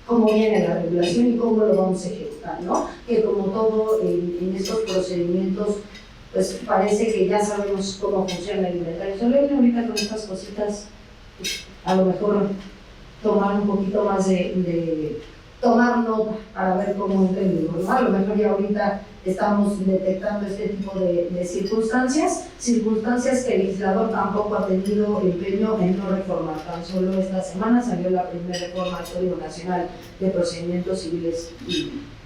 cómo viene la regulación y cómo lo vamos a ejecutar, ¿no? Que como todo en estos procedimientos, pues parece que ya sabemos cómo funciona el inventario solemne. Ahorita con estas cositas, pues, a lo mejor tomar un poquito más de tomar nota para ver cómo entendemos, ¿no? A lo mejor ya ahorita estamos detectando este tipo de circunstancias que el legislador tampoco ha tenido empeño en no reformar. Tan solo esta semana salió la primera reforma al Código Nacional de Procedimientos Civiles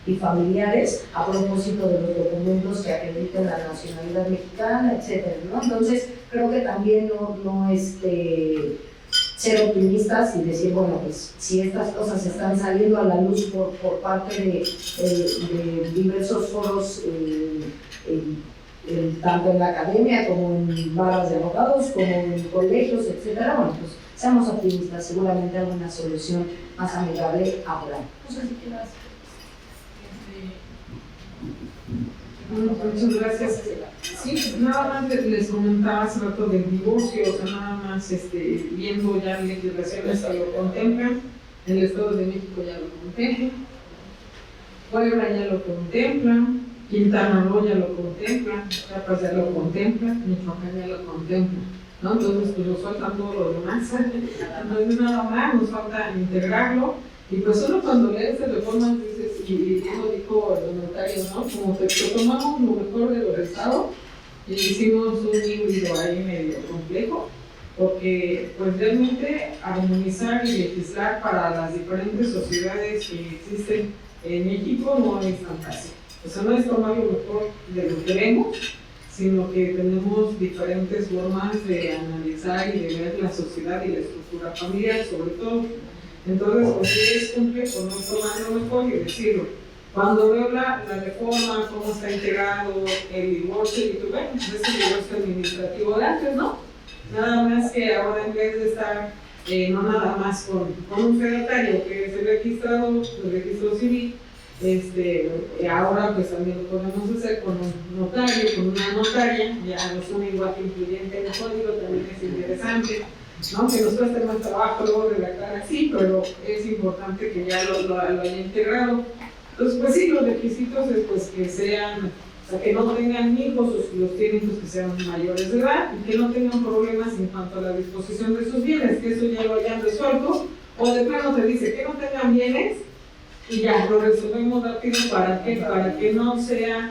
y Familiares a propósito de los documentos que acrediten la nacionalidad mexicana, etcétera, ¿no? Entonces creo que también no ser optimistas y decir, bueno, pues si estas cosas están saliendo a la luz por parte de diversos foros, tanto en la academia como en barras de abogados, como en colegios, etcétera, bueno, pues seamos optimistas, seguramente alguna solución más amigable habrá. No sé si quieras. Muchas gracias. Sí, nada más les comentaba hace rato del divorcio, o sea, nada más viendo ya legislaciones que lo contemplan. El Estado de México ya lo contempla, Puebla ya lo contempla, Quintana Roo ya lo contempla, Chiapas ya lo contempla, Michoacán ya lo contempla, ¿no? Entonces pues nos faltan todos los demás, entonces nada más nos falta integrarlo. Y pues uno cuando lee estas reformas dices, y eso dijo el notario, ¿no? Como que tomamos lo mejor de los estados y hicimos un híbrido ahí medio complejo, porque pues realmente armonizar y legislar para las diferentes sociedades que existen en México no es tan fácil. O sea, no es tomar lo mejor de lo que vemos, sino que tenemos diferentes formas de analizar y de ver la sociedad y la estructura familiar, sobre todo. Entonces, pues sí es complejo, no tomar lo mejor y decirlo. Cuando veo la reforma, cómo está integrado el divorcio, y tú ves, es el divorcio administrativo de antes, ¿no? Nada más que ahora en vez de estar, no nada más con un fedatario que es el registrado, el registro civil, ahora pues también lo podemos hacer con un notario, con una notaria, ya no son igual que incluyente en el código, también es interesante, ¿no? Que nos cueste más trabajo luego redactar así, pero es importante que ya lo haya integrado. Entonces, pues sí, los requisitos es pues que sean, o sea, que no tengan hijos, o si los tienen, pues que sean mayores de edad y que no tengan problemas en cuanto a la disposición de sus bienes, que eso ya lo hayan resuelto, o de plano te dice que no tengan bienes y ya lo resolvemos rápido para que no sea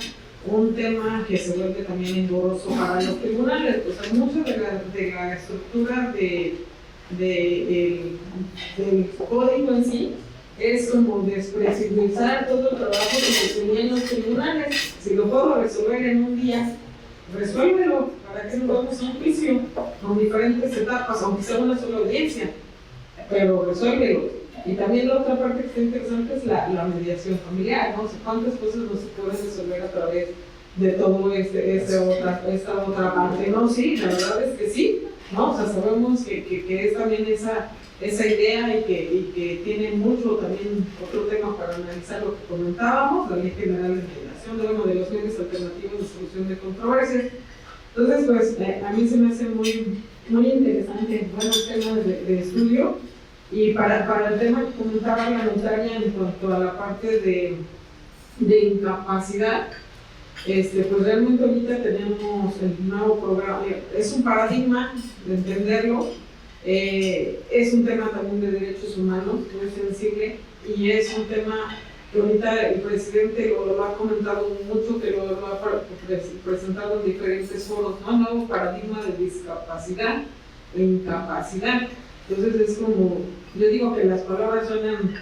un tema que se vuelve también engorroso para los tribunales. O sea, mucho de la estructura del código en sí es como desprecibilizar todo el trabajo que se tenía en los tribunales. Si lo puedo resolver en un día, resuélvelo. ¿Para qué nos vamos a un juicio con diferentes etapas, aunque sea una sola audiencia? Pero resuélvelo. Y también la otra parte que está interesante es la mediación familiar, ¿no? O sea, cuántas cosas no se pueden resolver a través de todo esta otra parte, ¿no? Sí, la verdad es que sí, ¿no? O sea, sabemos que es también esa idea y que tiene mucho también otro tema para analizar lo que comentábamos, la Ley General de Mediación, de los medios alternativos de solución de controversias. Entonces, pues, a mí se me hace muy, muy interesante, buenos temas de estudio. Y para el tema que comentaba la notaria en cuanto a la parte de incapacidad, pues realmente ahorita tenemos el nuevo programa, es un paradigma de entenderlo, es un tema también de derechos humanos, muy sensible, y es un tema que ahorita el presidente lo ha comentado mucho, que lo ha presentado en diferentes foros, ¿no? Nuevo paradigma de discapacidad e incapacidad. Entonces es como, yo digo que las palabras suenan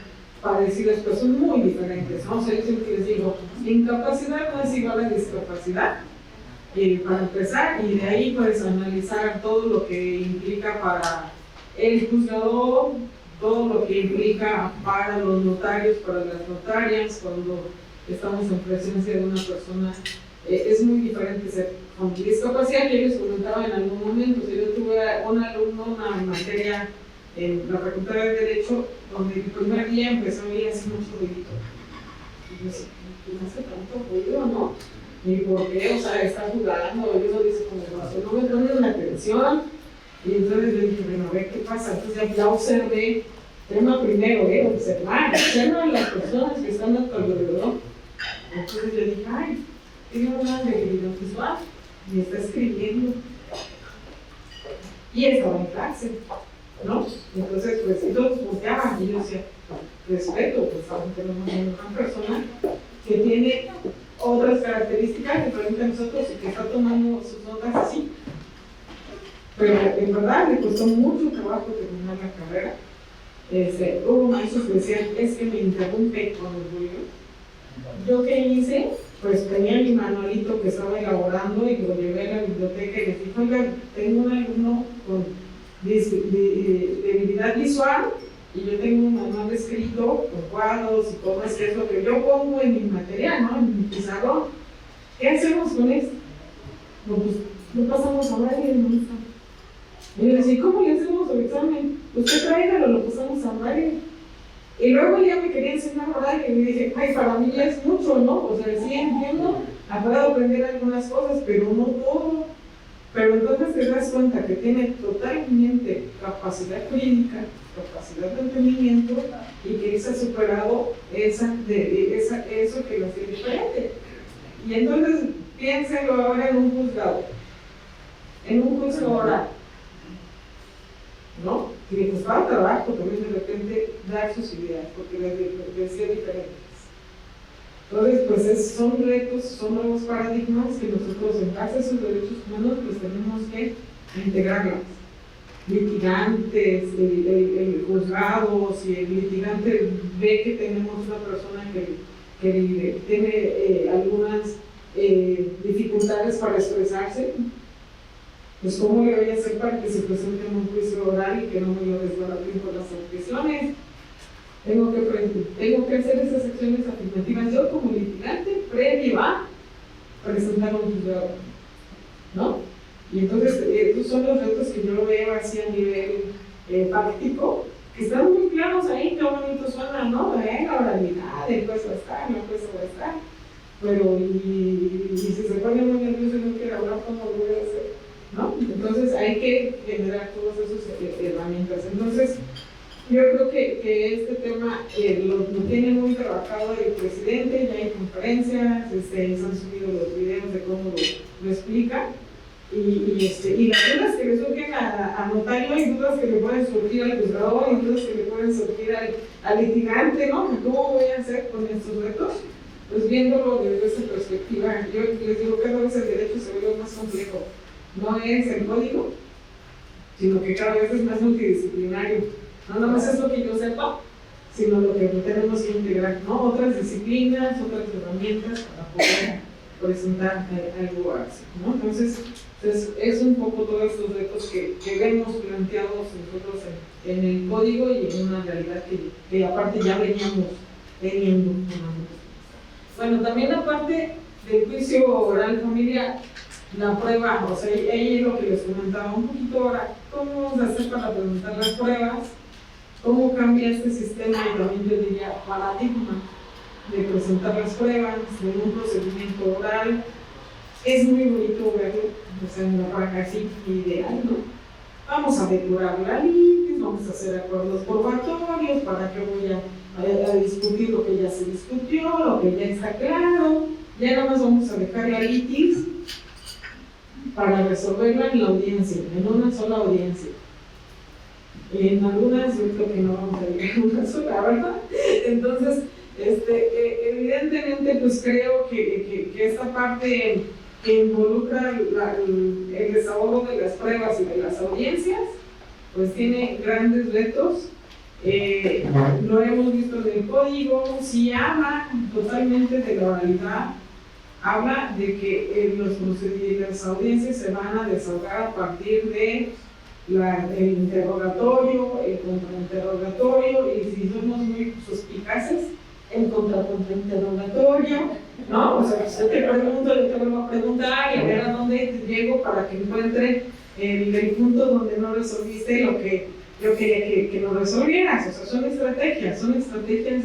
parecidas, pero son muy diferentes, ¿no? O sea, yo siempre les digo, incapacidad no es igual a discapacidad, para empezar, y de ahí pues analizar todo lo que implica para el juzgador, todo lo que implica para los notarios, para las notarias, cuando estamos en presencia de una persona. Es muy diferente ser con discapacidad, que ellos comentaban en algún momento. O sea, yo tuve un alumno, una materia en la Facultad de Derecho, donde el primer día empezó a oír así mucho ruidito. Y yo decía, no hace tanto ruido, ¿no? ¿Y por qué? O sea, está jugando, y eso dice como, no me ponen la atención. Y entonces yo dije, bueno, a ver qué pasa. Entonces ya observé, tema primero, observar a las personas que están a tu alrededor. Entonces yo dije, ay, tiene una debilidad visual y está escribiendo. Y estaba en clase, ¿no? Entonces, pues, y todos volteaban, y yo decía, respeto, pues, aunque tenemos una persona que tiene otras características diferentes a nosotros y que está tomando sus notas así. Pero en verdad le costó mucho trabajo terminar la carrera. Hubo maestros que decían, es que me interrumpe con el ruido. ¿Yo qué hice? Pues tenía mi manualito que estaba elaborando y lo llevé a la biblioteca y les dije, oiga, tengo un alumno con debilidad visual y yo tengo un manual escrito con cuadros y todo eso, que es lo que yo pongo en mi material, ¿no? En mi pizarrón. ¿Qué hacemos con esto? No, pues lo pasamos a braille, ¿no? Y yo le decía, ¿cómo le hacemos el examen? Usted tráigalo, lo pasamos a braille. Y luego ya me quería enseñar braille y me dije, ay, para mí ya es mucho, ¿no? O sea, sí entiendo, puedo aprender algunas cosas, pero no todo. Pero entonces te das cuenta que tiene totalmente capacidad jurídica, capacidad de entendimiento y que se ha superado eso que lo hace diferente. Y entonces piénsenlo ahora en un juzgado oral, ¿no? Y les va a trabajo también de repente dar sus ideas, porque les decía diferentes. Entonces, pues son retos, son nuevos paradigmas que nosotros en base a esos derechos humanos pues tenemos que integrarlos. Litigantes, el juzgado, si el litigante ve que tenemos una persona que tiene algunas dificultades para expresarse, pues ¿cómo le voy a hacer para que se presente en un juicio oral y que no me lo desbaraten con las objeciones? Tengo que hacer esas acciones afirmativas yo como litigante previo a presentar un juzgado, ¿no? Y entonces estos son los retos que yo veo así a nivel práctico, que están muy claros ahí, qué bonito suena, ¿no? La oralidad, el juez va a estar, la jueza va a estar, pero y si se pone muy nervioso y no quiere hablar, ¿cómo lo voy a hacer? ¿No? Entonces hay que generar todas esas herramientas. Entonces yo creo que este tema lo tiene muy trabajado el presidente, ya hay conferencias, se han subido los videos de cómo lo explica, y las dudas que le surgen a notario, hay dudas que le pueden surgir al juzgador, hay dudas que le pueden surgir al litigante, ¿no? ¿Cómo voy a hacer con estos retos? pues viéndolo desde esa perspectiva, yo les digo, cada vez el derecho se vuelve más complejo. No es el código, sino que cada vez es más multidisciplinario. No nada más es lo que yo sepa, sino lo que tenemos que integrar, ¿no? Otras disciplinas, otras herramientas para poder presentar algo así, ¿no? Entonces, es un poco todos estos retos que vemos planteados nosotros en el código y en una realidad que aparte ya veníamos teniendo. Bueno, también aparte del juicio oral familiar, la prueba, o sea, ahí es lo que les comentaba un poquito ahora, cómo vamos a hacer para presentar las pruebas, cómo cambia este sistema y también yo diría paradigma de presentar las pruebas, de un procedimiento oral. Es muy bonito verlo, o sea, en la práctica así ideal, ¿no? Vamos a depurar la litis, vamos a hacer acuerdos probatorios, para que voy a discutir lo que ya se discutió, lo que ya está claro, ya nada más vamos a dejar la litis para resolverla en la audiencia, en una sola audiencia. En algunas yo creo que no vamos a llegar a una sola, ¿verdad? Entonces, evidentemente, pues creo que esta parte que involucra el desahogo de las pruebas y de las audiencias, pues tiene grandes retos. Lo hemos visto en el código, sí habla totalmente de la oralidad, habla de que las audiencias se van a desahogar a partir de el interrogatorio, el contrainterrogatorio, y si somos muy suspicaces, el contrainterrogatorio, ¿no? O sea, yo te pregunto, yo te vuelvo a preguntar y a ver a dónde llego para que encuentre el punto donde no resolviste lo que yo quería que no resolvieras. O sea, son estrategias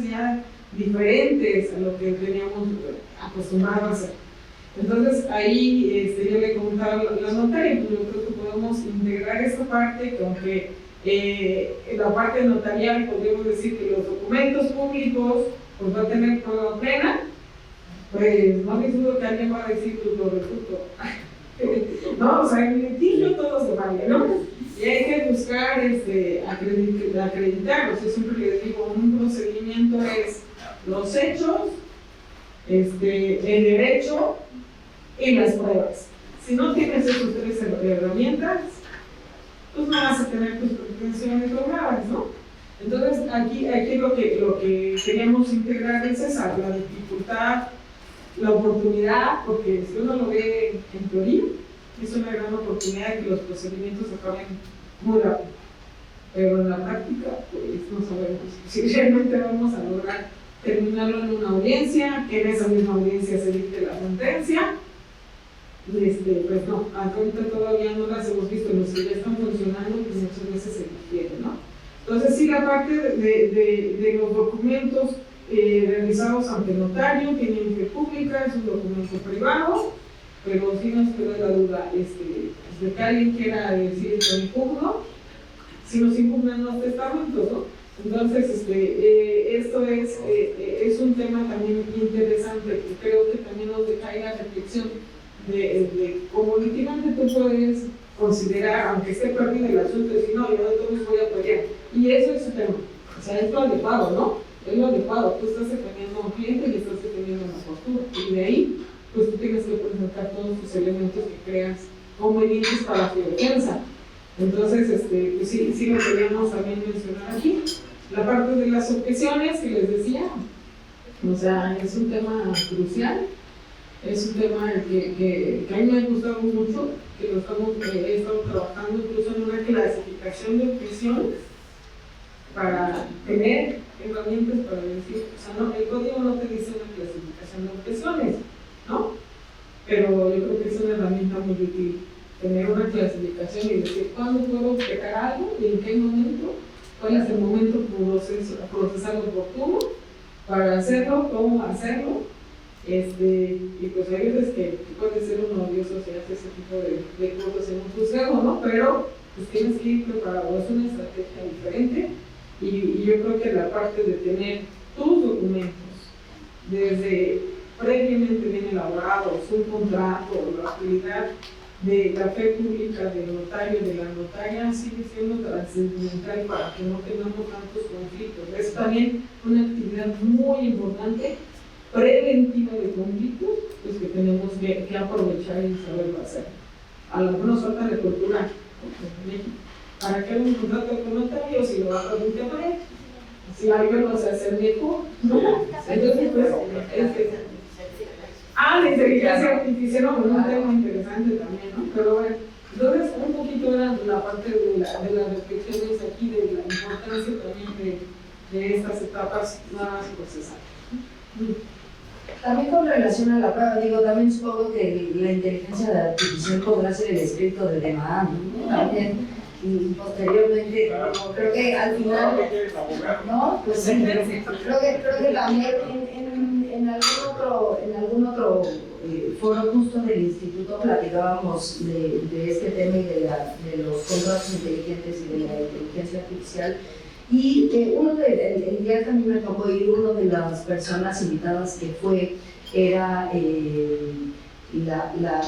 ya diferentes a lo que teníamos acostumbrados a hacer. Entonces ahí yo le comentaba la notaria, pues yo creo que podemos integrar esta parte, que aunque en la parte notarial podríamos decir que los documentos públicos pues va a tener prueba plena, pues no me dudo que alguien va a decir pues lo refuto. No, o sea, en el litigio todo se vale, ¿no? Y hay que buscar acreditarlos. Yo siempre les digo, un procedimiento es los hechos, el derecho y las pruebas. Si no tienes esas tres herramientas, pues no vas a tener tus pretensiones logradas, ¿no? Entonces, aquí lo que queríamos integrar es esa, la dificultad, la oportunidad, porque si uno lo ve en teoría, es una gran oportunidad de que los procedimientos acaben muy rápido. Pero en la práctica, pues no sabemos si realmente vamos a lograr terminarlo en una audiencia, que en esa misma audiencia se dicte la sentencia. Pues no, ahorita todavía no las hemos visto, los que ya están funcionando, pues muchas veces se difiere, ¿no? Entonces, sí, la parte de los documentos realizados ante notario tienen fe pública, es un documento privado, pero sí nos queda la duda de que alguien quiera decir esto impugno, si nos impugnan los testamentos, ¿no? Entonces, esto es un tema también interesante, que creo que también nos deja ahí la reflexión de cómo litigante tú puedes considerar, aunque esté perdido el asunto, decir, no, yo de todos voy a apoyar. Y eso es su tema. O sea, es lo adecuado, ¿no? Es lo adecuado. Tú estás defendiendo a un cliente y estás defendiendo una postura. Y de ahí, pues tú tienes que presentar todos tus elementos que creas convenientes para tu defensa. Entonces, pues sí lo queríamos también mencionar aquí. La parte de las objeciones que les decía, o sea, es un tema crucial. Es un tema que a mí me ha gustado mucho, que he estado trabajando incluso en una clasificación de objeciones para tener herramientas para decir, o sea, no, el código no te dice una clasificación de objeciones, ¿no? Pero yo creo que es una herramienta muy útil tener una clasificación y decir cuándo puedo objetar algo y en qué momento, cuál es el momento procesal oportuno para hacerlo, cómo hacerlo. Y pues hay veces que puede ser un odioso si hace ese tipo de cosas en un juzgado, ¿no? Pero pues tienes que ir preparado, es una estrategia diferente y yo creo que la parte de tener tus documentos desde previamente bien elaborados, un contrato, la actividad de la fe pública del notario, de la notaria, sigue siendo trascendental para que no tengamos tantos conflictos. Es también una actividad muy importante preventivo de conflictos, pues que tenemos que aprovechar y saberlo hacer. A lo mejor nos falta la cultura en México. ¿Para qué un contrato con notario si lo va a poder internet? Si alguien lo sabe hacer mejor, ¿no? Entonces, pues, la inteligencia artificial es un tema interesante también, ¿no? Pero bueno, entonces un poquito era la parte de las reflexiones aquí, de la importancia también de estas etapas más procesales. También con relación a la prueba, también supongo que la inteligencia artificial podrá ser el escrito de demanda, ¿no? También, y posteriormente, creo que al final, ¿no? Pues sí, creo que también en algún otro foro justo del instituto platicábamos de este tema y de los contratos inteligentes y de la inteligencia artificial. Y el día que a mí me tocó ir, una de las personas invitadas que fue era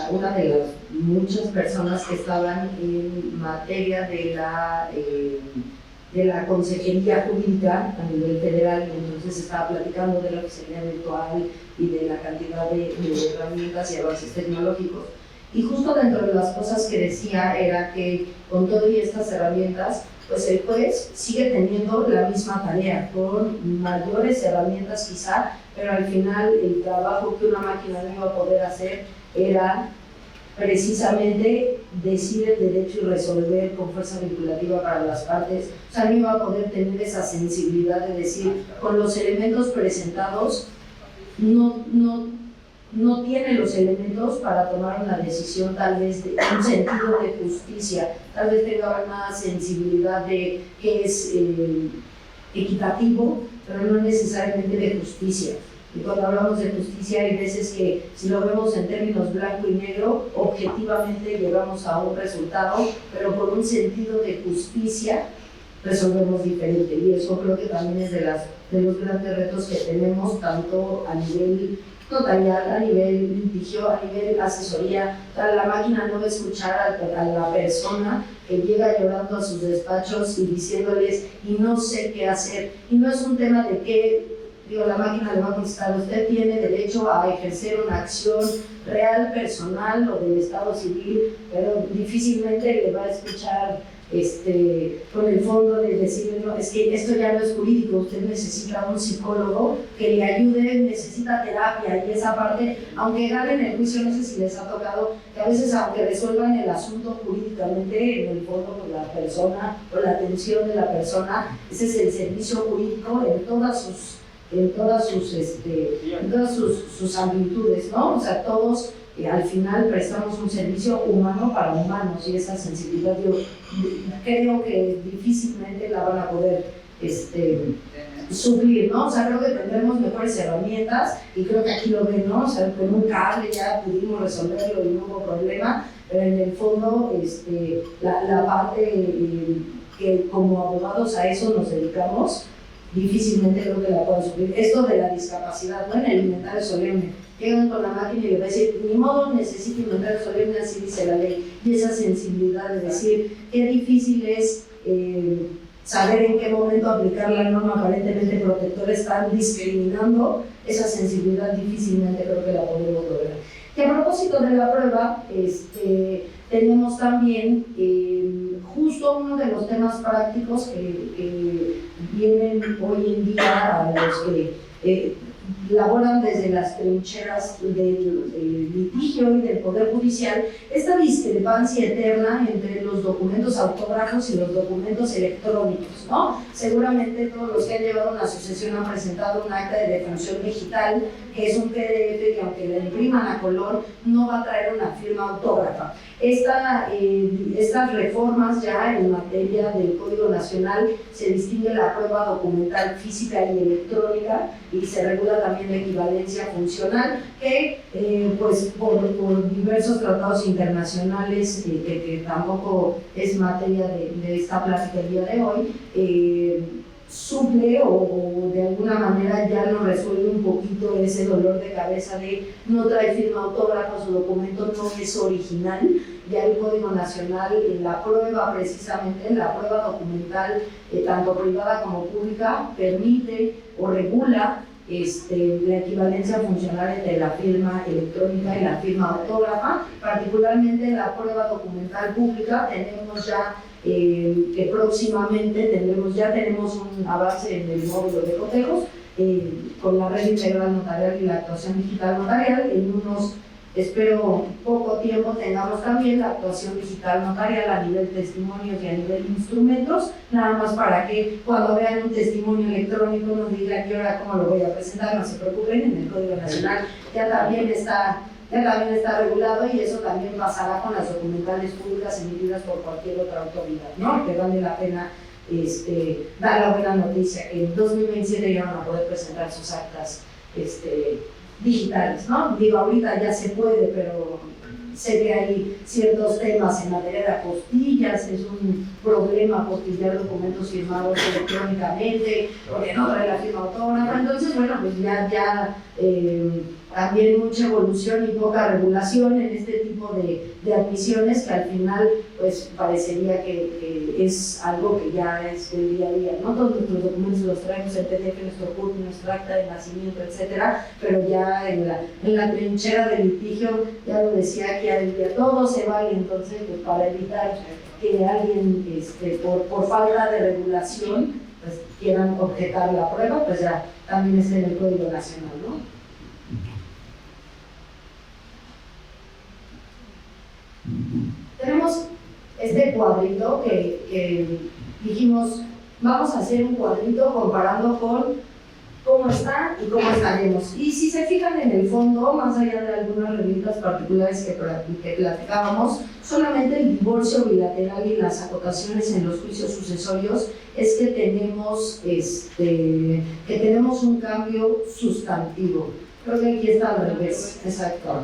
una de las muchas personas que estaban en materia de la consejería jurídica a nivel federal, y entonces estaba platicando de la oficialía virtual y de la cantidad de herramientas y avances tecnológicos. Y justo dentro de las cosas que decía era que con todas estas herramientas, pues el juez sigue teniendo la misma tarea, con mayores herramientas quizá, pero al final el trabajo que una máquina no iba a poder hacer era precisamente decir el derecho y resolver con fuerza vinculativa para las partes. O sea, no iba a poder tener esa sensibilidad de decir, con los elementos presentados, no tiene los elementos para tomar una decisión tal vez de un sentido de justicia, tal vez tenga una sensibilidad de que es equitativo, pero no necesariamente de justicia. Y cuando hablamos de justicia hay veces que si lo vemos en términos blanco y negro, objetivamente llegamos a un resultado, pero por un sentido de justicia resolvemos diferente, y eso creo que también es de los grandes retos que tenemos, tanto a nivel notarial, a nivel litigio, a nivel asesoría. La máquina no va a escuchar a la persona que llega llorando a sus despachos y diciéndoles y no sé qué hacer, y no es un tema de que la máquina le va a contestar, usted tiene derecho a ejercer una acción real, personal o del estado civil, pero difícilmente le va a escuchar con el fondo de decirle, no, es que esto ya no es jurídico, usted necesita un psicólogo que le ayude, necesita terapia, y esa parte, aunque ganen el juicio, no sé si les ha tocado, que a veces aunque resuelvan el asunto jurídicamente, en el fondo por la persona, por la atención de la persona, ese es el servicio jurídico en todas sus amplitudes, ¿no? O sea, todos al final prestamos un servicio humano para humanos, y esa sensibilidad yo creo que difícilmente la van a poder suplir, ¿no? O sea, creo que tendremos mejores herramientas, y creo que aquí lo ven, ¿no? O sea, con un cable ya pudimos resolverlo y no hubo problema, pero en el fondo la parte que como abogados a eso nos dedicamos, difícilmente creo que la puedan suplir. Esto de la discapacidad, ¿no? En el inventario solemne, llegan con la máquina y le va a decir, ni modo, necesito inventario solemne, así dice la ley. Y esa sensibilidad de decir, qué difícil es saber en qué momento aplicar la norma aparentemente protectora, están discriminando, esa sensibilidad difícilmente creo que la podemos lograr. Y a propósito de la prueba, tenemos también justo uno de los temas prácticos que vienen hoy en día a los que laboran desde las trincheras del litigio y del Poder Judicial, esta discrepancia eterna entre los documentos autógrafos y los documentos electrónicos, ¿no? Seguramente todos los que han llevado una asociación han presentado un acta de defunción digital, que es un PDF que aunque la impriman a color, no va a traer una firma autógrafa. Estas reformas ya en materia del Código Nacional se distingue la prueba documental física y electrónica, y se regula también la equivalencia funcional, que pues por diversos tratados internacionales, que tampoco es materia de esta plática el día de hoy, suple o de alguna manera ya nos resuelve un poquito ese dolor de cabeza de no trae firma autógrafa, su documento no es original. Ya el Código Nacional, en la prueba precisamente, en la prueba documental, tanto privada como pública, permite o regula la equivalencia funcional entre la firma electrónica y la firma autógrafa, particularmente en la prueba documental pública. Tenemos ya que próximamente tenemos un avance en el módulo de cotejos con la red integral notarial y la actuación digital notarial. En unos, espero, poco tiempo tengamos también la actuación digital notarial a nivel testimonios y a nivel instrumentos, nada más para que cuando vean un testimonio electrónico nos digan: ¿y ahora cómo lo voy a presentar? No se preocupen, en el Código Nacional ya también está regulado, y eso también pasará con las documentales públicas emitidas por cualquier otra autoridad, ¿no? Que vale la pena dar la buena noticia que en 2027 ya van a poder presentar sus actas digitales, ¿no? Digo, ahorita ya se puede, pero sé que hay ciertos temas en materia de apostillas, es un problema apostillar documentos firmados electrónicamente, porque no trae la firma autógrafa. Entonces, bueno, pues ya también mucha evolución y poca regulación en este tipo de admisiones, que al final pues parecería que es algo que ya es del día a día, ¿no? Todos nuestros documentos los traemos en PDF, nuestro CURP, nuestra acta de nacimiento, etcétera, pero ya en la trinchera del litigio, ya lo decía aquí, todo se vale. Entonces, pues, para evitar que alguien por falta de regulación pues quieran objetar la prueba, pues ya también está en el Código Nacional, ¿no? Tenemos este cuadrito que dijimos, vamos a hacer un cuadrito comparando con cómo está y cómo estaremos. Y si se fijan en el fondo, más allá de algunas reglitas particulares que platicábamos, solamente el divorcio bilateral y las acotaciones en los juicios sucesorios es que tenemos un cambio sustantivo. Creo que aquí está al revés, exacto.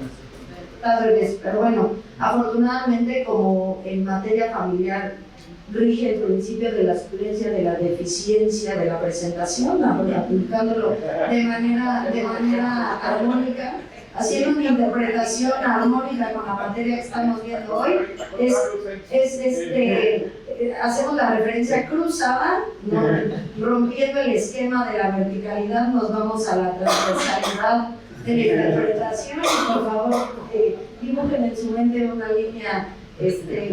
Al revés, pero bueno, afortunadamente, como en materia familiar rige el principio de la suplencia de la deficiencia de la presentación, aplicándolo de manera armónica, haciendo una interpretación armónica con la materia que estamos viendo hoy, hacemos la referencia cruzada, ¿no? Rompiendo el esquema de la verticalidad, nos vamos a la transversalidad de la interpretación. Por favor, dibujen en su mente una línea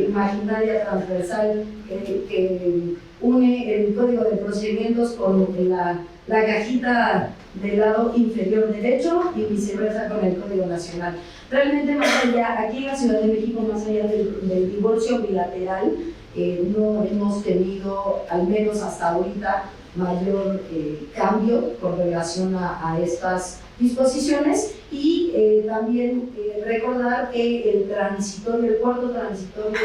imaginaria transversal que une el código de procedimientos con la cajita del lado inferior derecho y viceversa con el Código Nacional. Realmente, más allá, aquí en la Ciudad de México, más allá del divorcio bilateral, no hemos tenido, al menos hasta ahorita, mayor cambio con relación a estas disposiciones. Y también recordar que el cuarto transitorio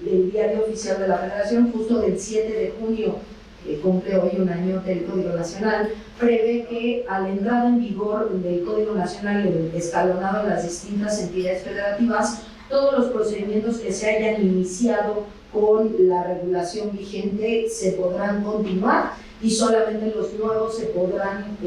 del Diario Oficial de la Federación, justo del 7 de junio, que cumple hoy un año del Código Nacional, prevé que a la entrada en vigor del Código Nacional escalonado en las distintas entidades federativas, todos los procedimientos que se hayan iniciado con la regulación vigente se podrán continuar, y solamente los nuevos se podrán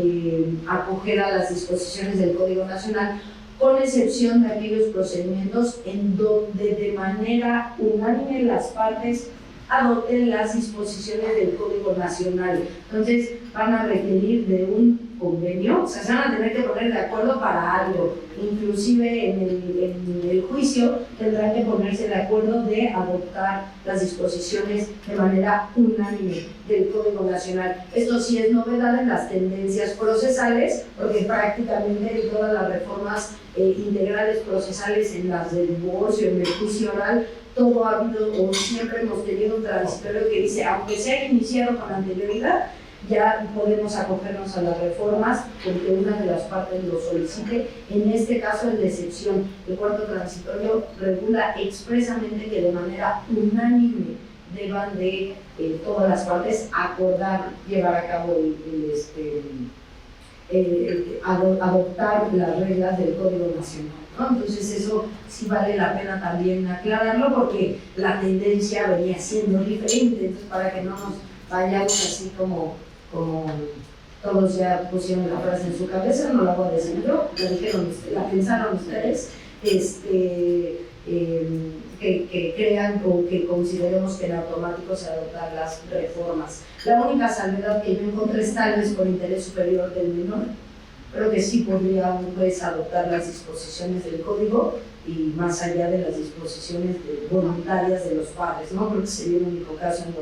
acoger a las disposiciones del Código Nacional, con excepción de aquellos procedimientos en donde de manera unánime las partes adopten las disposiciones del Código Nacional. Entonces van a requerir de un convenio, o sea, se van a tener que poner de acuerdo para algo, inclusive en el juicio tendrán que ponerse de acuerdo de adoptar las disposiciones de manera unánime del Código Nacional. Esto sí es novedad en las tendencias procesales, porque prácticamente en todas las reformas integrales procesales, en las del divorcio, en el juicio oral, todo ha habido, o siempre hemos tenido un transitorio que dice, aunque se haya iniciado con anterioridad, ya podemos acogernos a las reformas porque una de las partes lo solicite. En este caso es de excepción. El cuarto transitorio regula expresamente que de manera unánime deban de todas las partes acordar llevar a cabo adoptar las reglas del Código Nacional, ¿no? Entonces eso sí vale la pena también aclararlo, porque la tendencia venía siendo diferente. Entonces, para que no nos vayamos así como todos ya pusieron la frase en su cabeza, no la voy a decir yo, la pensaron ustedes, que crean o que consideremos que en automático se adoptan las reformas. La única salvedad que yo encontré es tal vez por interés superior del menor, creo que sí podría un juez adoptar las disposiciones del código y más allá de las disposiciones voluntarias de los padres, ¿no? Creo que sería el único caso en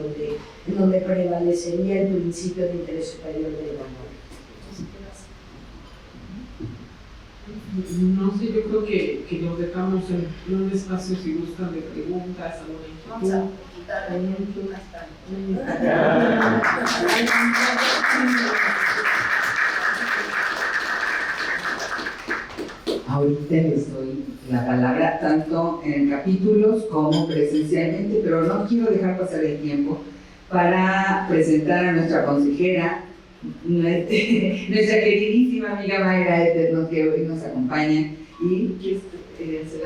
donde prevalecería el principio de interés superior del menor. No sé, yo creo que nos dejamos en un espacio si gustan de preguntas, alguna inquietud. Vamos a quitar la niña hasta. Ahorita les doy la palabra tanto en capítulos como presencialmente, pero no quiero dejar pasar el tiempo para presentar a nuestra consejera, nuestra queridísima amiga Mayra Eterno, que hoy nos acompaña. Y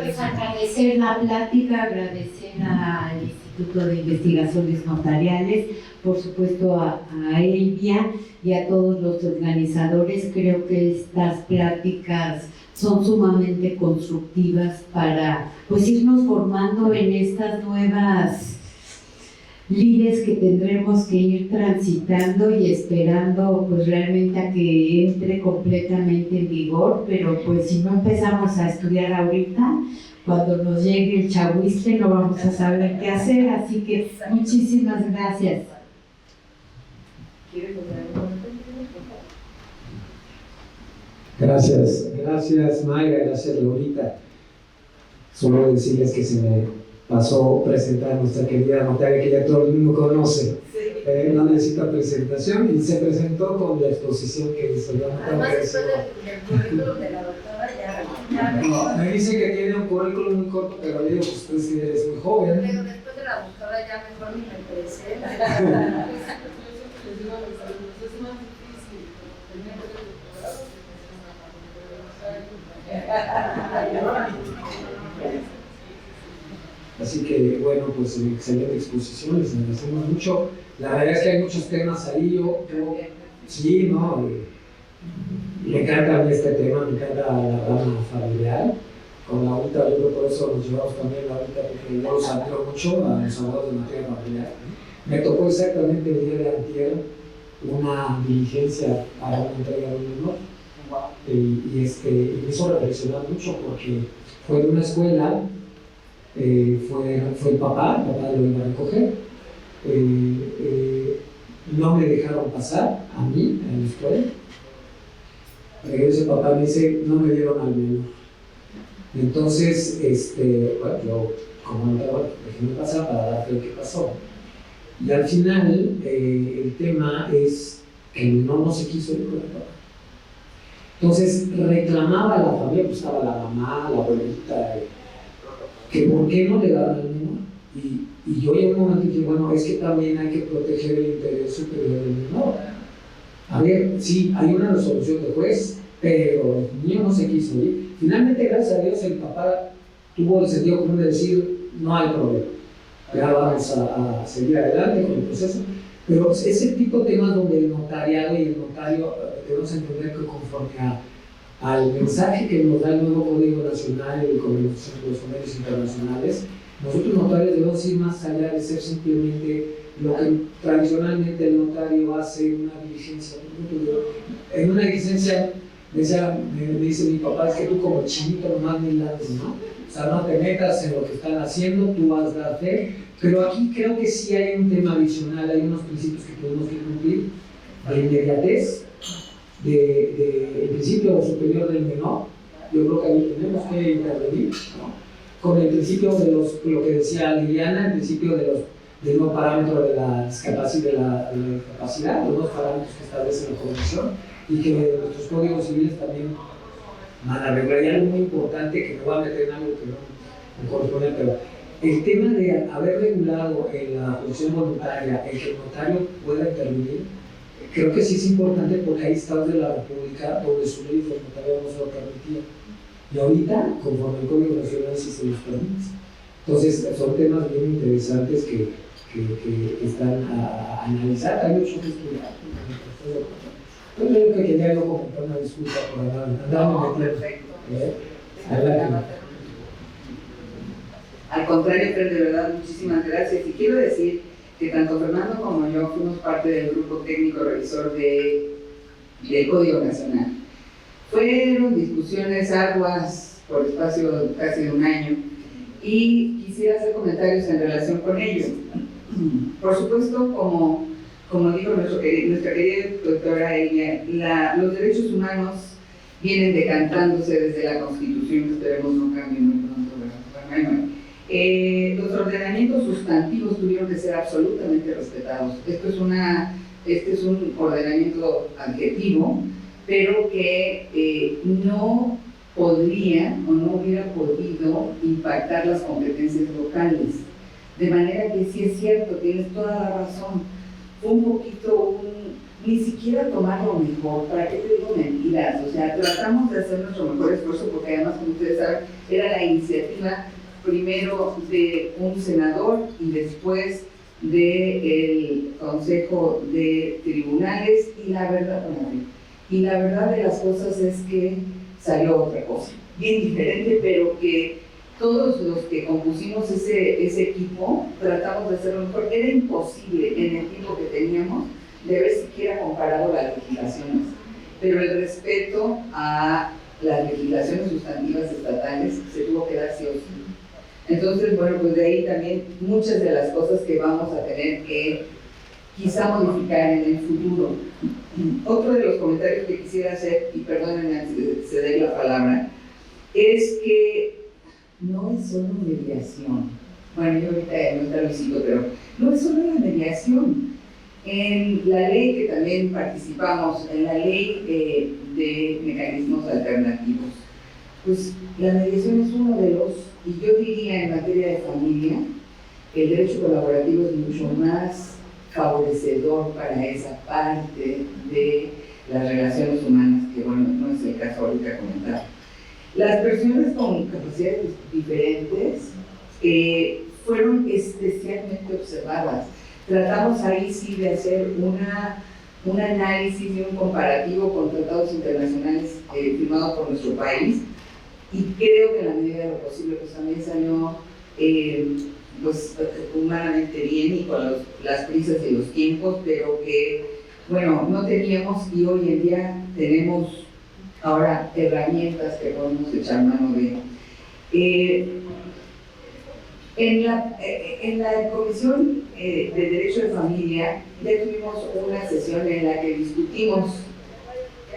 pues agradecer la plática, agradecer al Instituto de Investigaciones Notariales, por supuesto a Elvia y a todos los organizadores. Creo que estas pláticas son sumamente constructivas para pues irnos formando en estas nuevas líneas que tendremos que ir transitando y esperando pues realmente a que entre completamente en vigor, pero pues si no empezamos a estudiar ahorita, cuando nos llegue el chahuiste no vamos a saber qué hacer, así que muchísimas gracias. Gracias Mayra, gracias Laurita. Solo decirles que se me pasó presentar a nuestra querida notaria que ya todo el mundo conoce. No necesita presentación y se presentó con la exposición que hizo. Además, después del currículum de la doctora ya no, me dice que tiene un currículum muy corto, pero le digo, pues tú sí eres muy joven. Pero después de la doctora ya mejor ni me presenta. Así que bueno, pues excelente exposición, les agradecemos mucho. La verdad es que hay muchos temas ahí, yo sí, ¿no? Me encanta a mí este tema, me encanta la rama familiar. Con la UTA, yo creo por eso nos llevamos también la UTA, porque yo los admiro mucho a los abogados de materia familiar. Me tocó exactamente el día de antier una diligencia para una entrega de un menor. Y me hizo reflexionar mucho porque fue de una escuela, fue el papá lo iba a recoger, no me dejaron pasar a mí, a la escuela. Regresa el papá y me dice, no me dieron al menor. Entonces, bueno, yo como andaba, dejé pasar para dar fe de qué pasó. Y al final, el tema es que el menor no se quiso ir con el papá. Entonces reclamaba a la familia, pues estaba la mamá, la abuelita, que por qué no le daban al menor. Y yo en un momento dije, bueno, es que también hay que proteger el interés superior del menor. A ver, sí, hay una resolución de juez, pero el niño no se quiso ir. Finalmente, gracias a Dios, el papá tuvo el sentido común de decir, no hay problema, ya vamos a seguir adelante con el proceso. Pero ese tipo de temas donde el notariado y el notario debemos entender que conforme al mensaje que nos da el nuevo Código Nacional y con los convenios internacionales, nosotros notarios debemos ir más allá de ser simplemente lo que tradicionalmente el notario hace en una diligencia. En una diligencia, me dice mi papá, es que tú como chinito nomás me lates, ¿no? O sea, no te metas en lo que están haciendo, tú vas a dar fe. Pero aquí creo que sí hay un tema adicional, hay unos principios que tenemos que cumplir, de inmediatez, el principio superior del menor. Yo creo que ahí tenemos que intervenir, ¿no? Con el principio de lo que decía Liliana, el principio del nuevo parámetro de la discapacidad, los nuevos parámetros que establece la Convención, y que nuestros códigos civiles también van a regular. Y algo muy importante que me voy a meter en algo que no me corresponde, pero el tema de haber regulado en la función voluntaria, el que el notario pueda intervenir, creo que sí es importante porque hay estados de la República donde su ley de notario no se lo permitía. Y ahorita, conforme el Código Nacional, sí se los permite. Entonces, son temas bien interesantes que están a analizar. Hay mucho que estudiar. Yo creo que quería yo comentar una disculpa por andarme metiendo. Al contrario, Fer, de verdad, muchísimas gracias. Y quiero decir que tanto Fernando como yo fuimos parte del grupo técnico revisor del Código Nacional. Fueron discusiones arduas por espacio casi de un año y quisiera hacer comentarios en relación con ello. Por supuesto, como dijo nuestra querida doctora Elia, los derechos humanos vienen decantándose desde la Constitución, esperemos no cambie muy pronto, ¿verdad? Los ordenamientos sustantivos tuvieron que ser absolutamente respetados. Este es un ordenamiento adjetivo, pero que no podría o no hubiera podido impactar las competencias locales. De manera que sí es cierto, tienes toda la razón. Fue un poquito ni siquiera tomar lo mejor, ¿para qué te digo mentiras? O sea, tratamos de hacer nuestro mejor esfuerzo porque además, como ustedes saben, era la iniciativa primero de un senador y después del Consejo de Tribunales y la verdad de las cosas es que salió otra cosa, bien diferente, pero que todos los que compusimos ese equipo tratamos de hacerlo mejor. Era imposible en el tiempo que teníamos de haber siquiera comparado las legislaciones, pero el respeto a las legislaciones sustantivas estatales se tuvo que dar sí o sí. Entonces, bueno, pues de ahí también muchas de las cosas que vamos a tener que quizá modificar en el futuro. Otro de los comentarios que quisiera hacer, y perdónenme antes de ceder la palabra, es que no es solo mediación. Bueno, yo ahorita no está Luisito, pero no es solo la mediación. En la ley que también participamos, en la ley de mecanismos alternativos, pues la mediación es uno de los, y yo diría en materia de familia, el derecho colaborativo es mucho más favorecedor para esa parte de las relaciones humanas, que bueno, no es el caso ahorita comentar. Las personas con capacidades diferentes fueron especialmente observadas. Tratamos ahí sí de hacer un análisis y un comparativo con tratados internacionales firmados por nuestro país, y creo que en la medida de lo posible pues también salió pues, humanamente bien y con las prisas y los tiempos, pero que bueno, no teníamos y hoy en día tenemos ahora herramientas que podemos echar mano de. En la Comisión de Derecho de Familia ya tuvimos una sesión en la que discutimos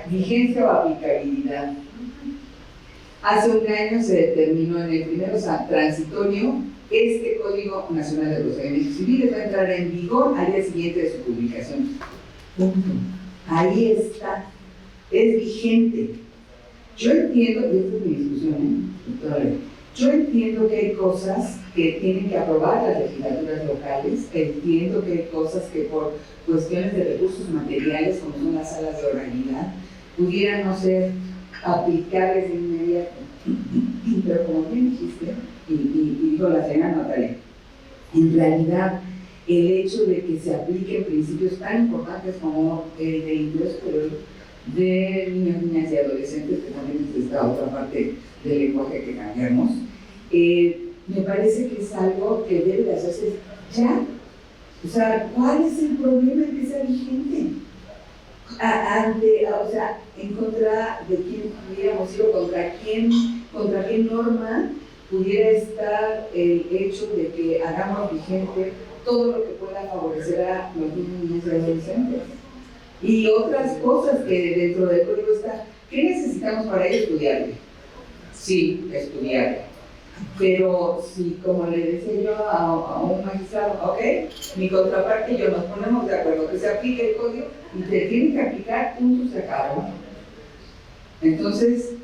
vigencia o aplicabilidad. Hace un año se determinó en el primero transitorio este Código Nacional de Procedimientos Civiles va a entrar en vigor al día siguiente de su publicación. Punto. Ahí está. Es vigente. Yo entiendo, y esta es mi discusión, yo entiendo que hay cosas que tienen que aprobar las legislaturas locales, entiendo que hay cosas que por cuestiones de recursos materiales, como son las salas de oralidad, pudieran no ser aplicables de inmediato. Pero como bien dijiste, y dijo la señora Natalia, en realidad el hecho de que se apliquen principios tan importantes como el de ingreso de niños, niñas y adolescentes, que también es esta otra parte del lenguaje que cambiamos, me parece que es algo que debe de hacerse ya. O sea, ¿cuál es el problema en que sea vigente? O sea, en contra de quién pudiéramos ir o contra qué norma pudiera estar el hecho de que hagamos vigente todo lo que pueda favorecer a los niños, niñas y adolescentes. Y otras cosas que dentro del código está, ¿qué necesitamos para ello? Estudiarle. Sí, estudiarle. Pero si, como le decía yo a un magistrado, ok, mi contraparte y yo nos ponemos de acuerdo que se aplique el código y te tienen que aplicar, punto, se acabó. Entonces,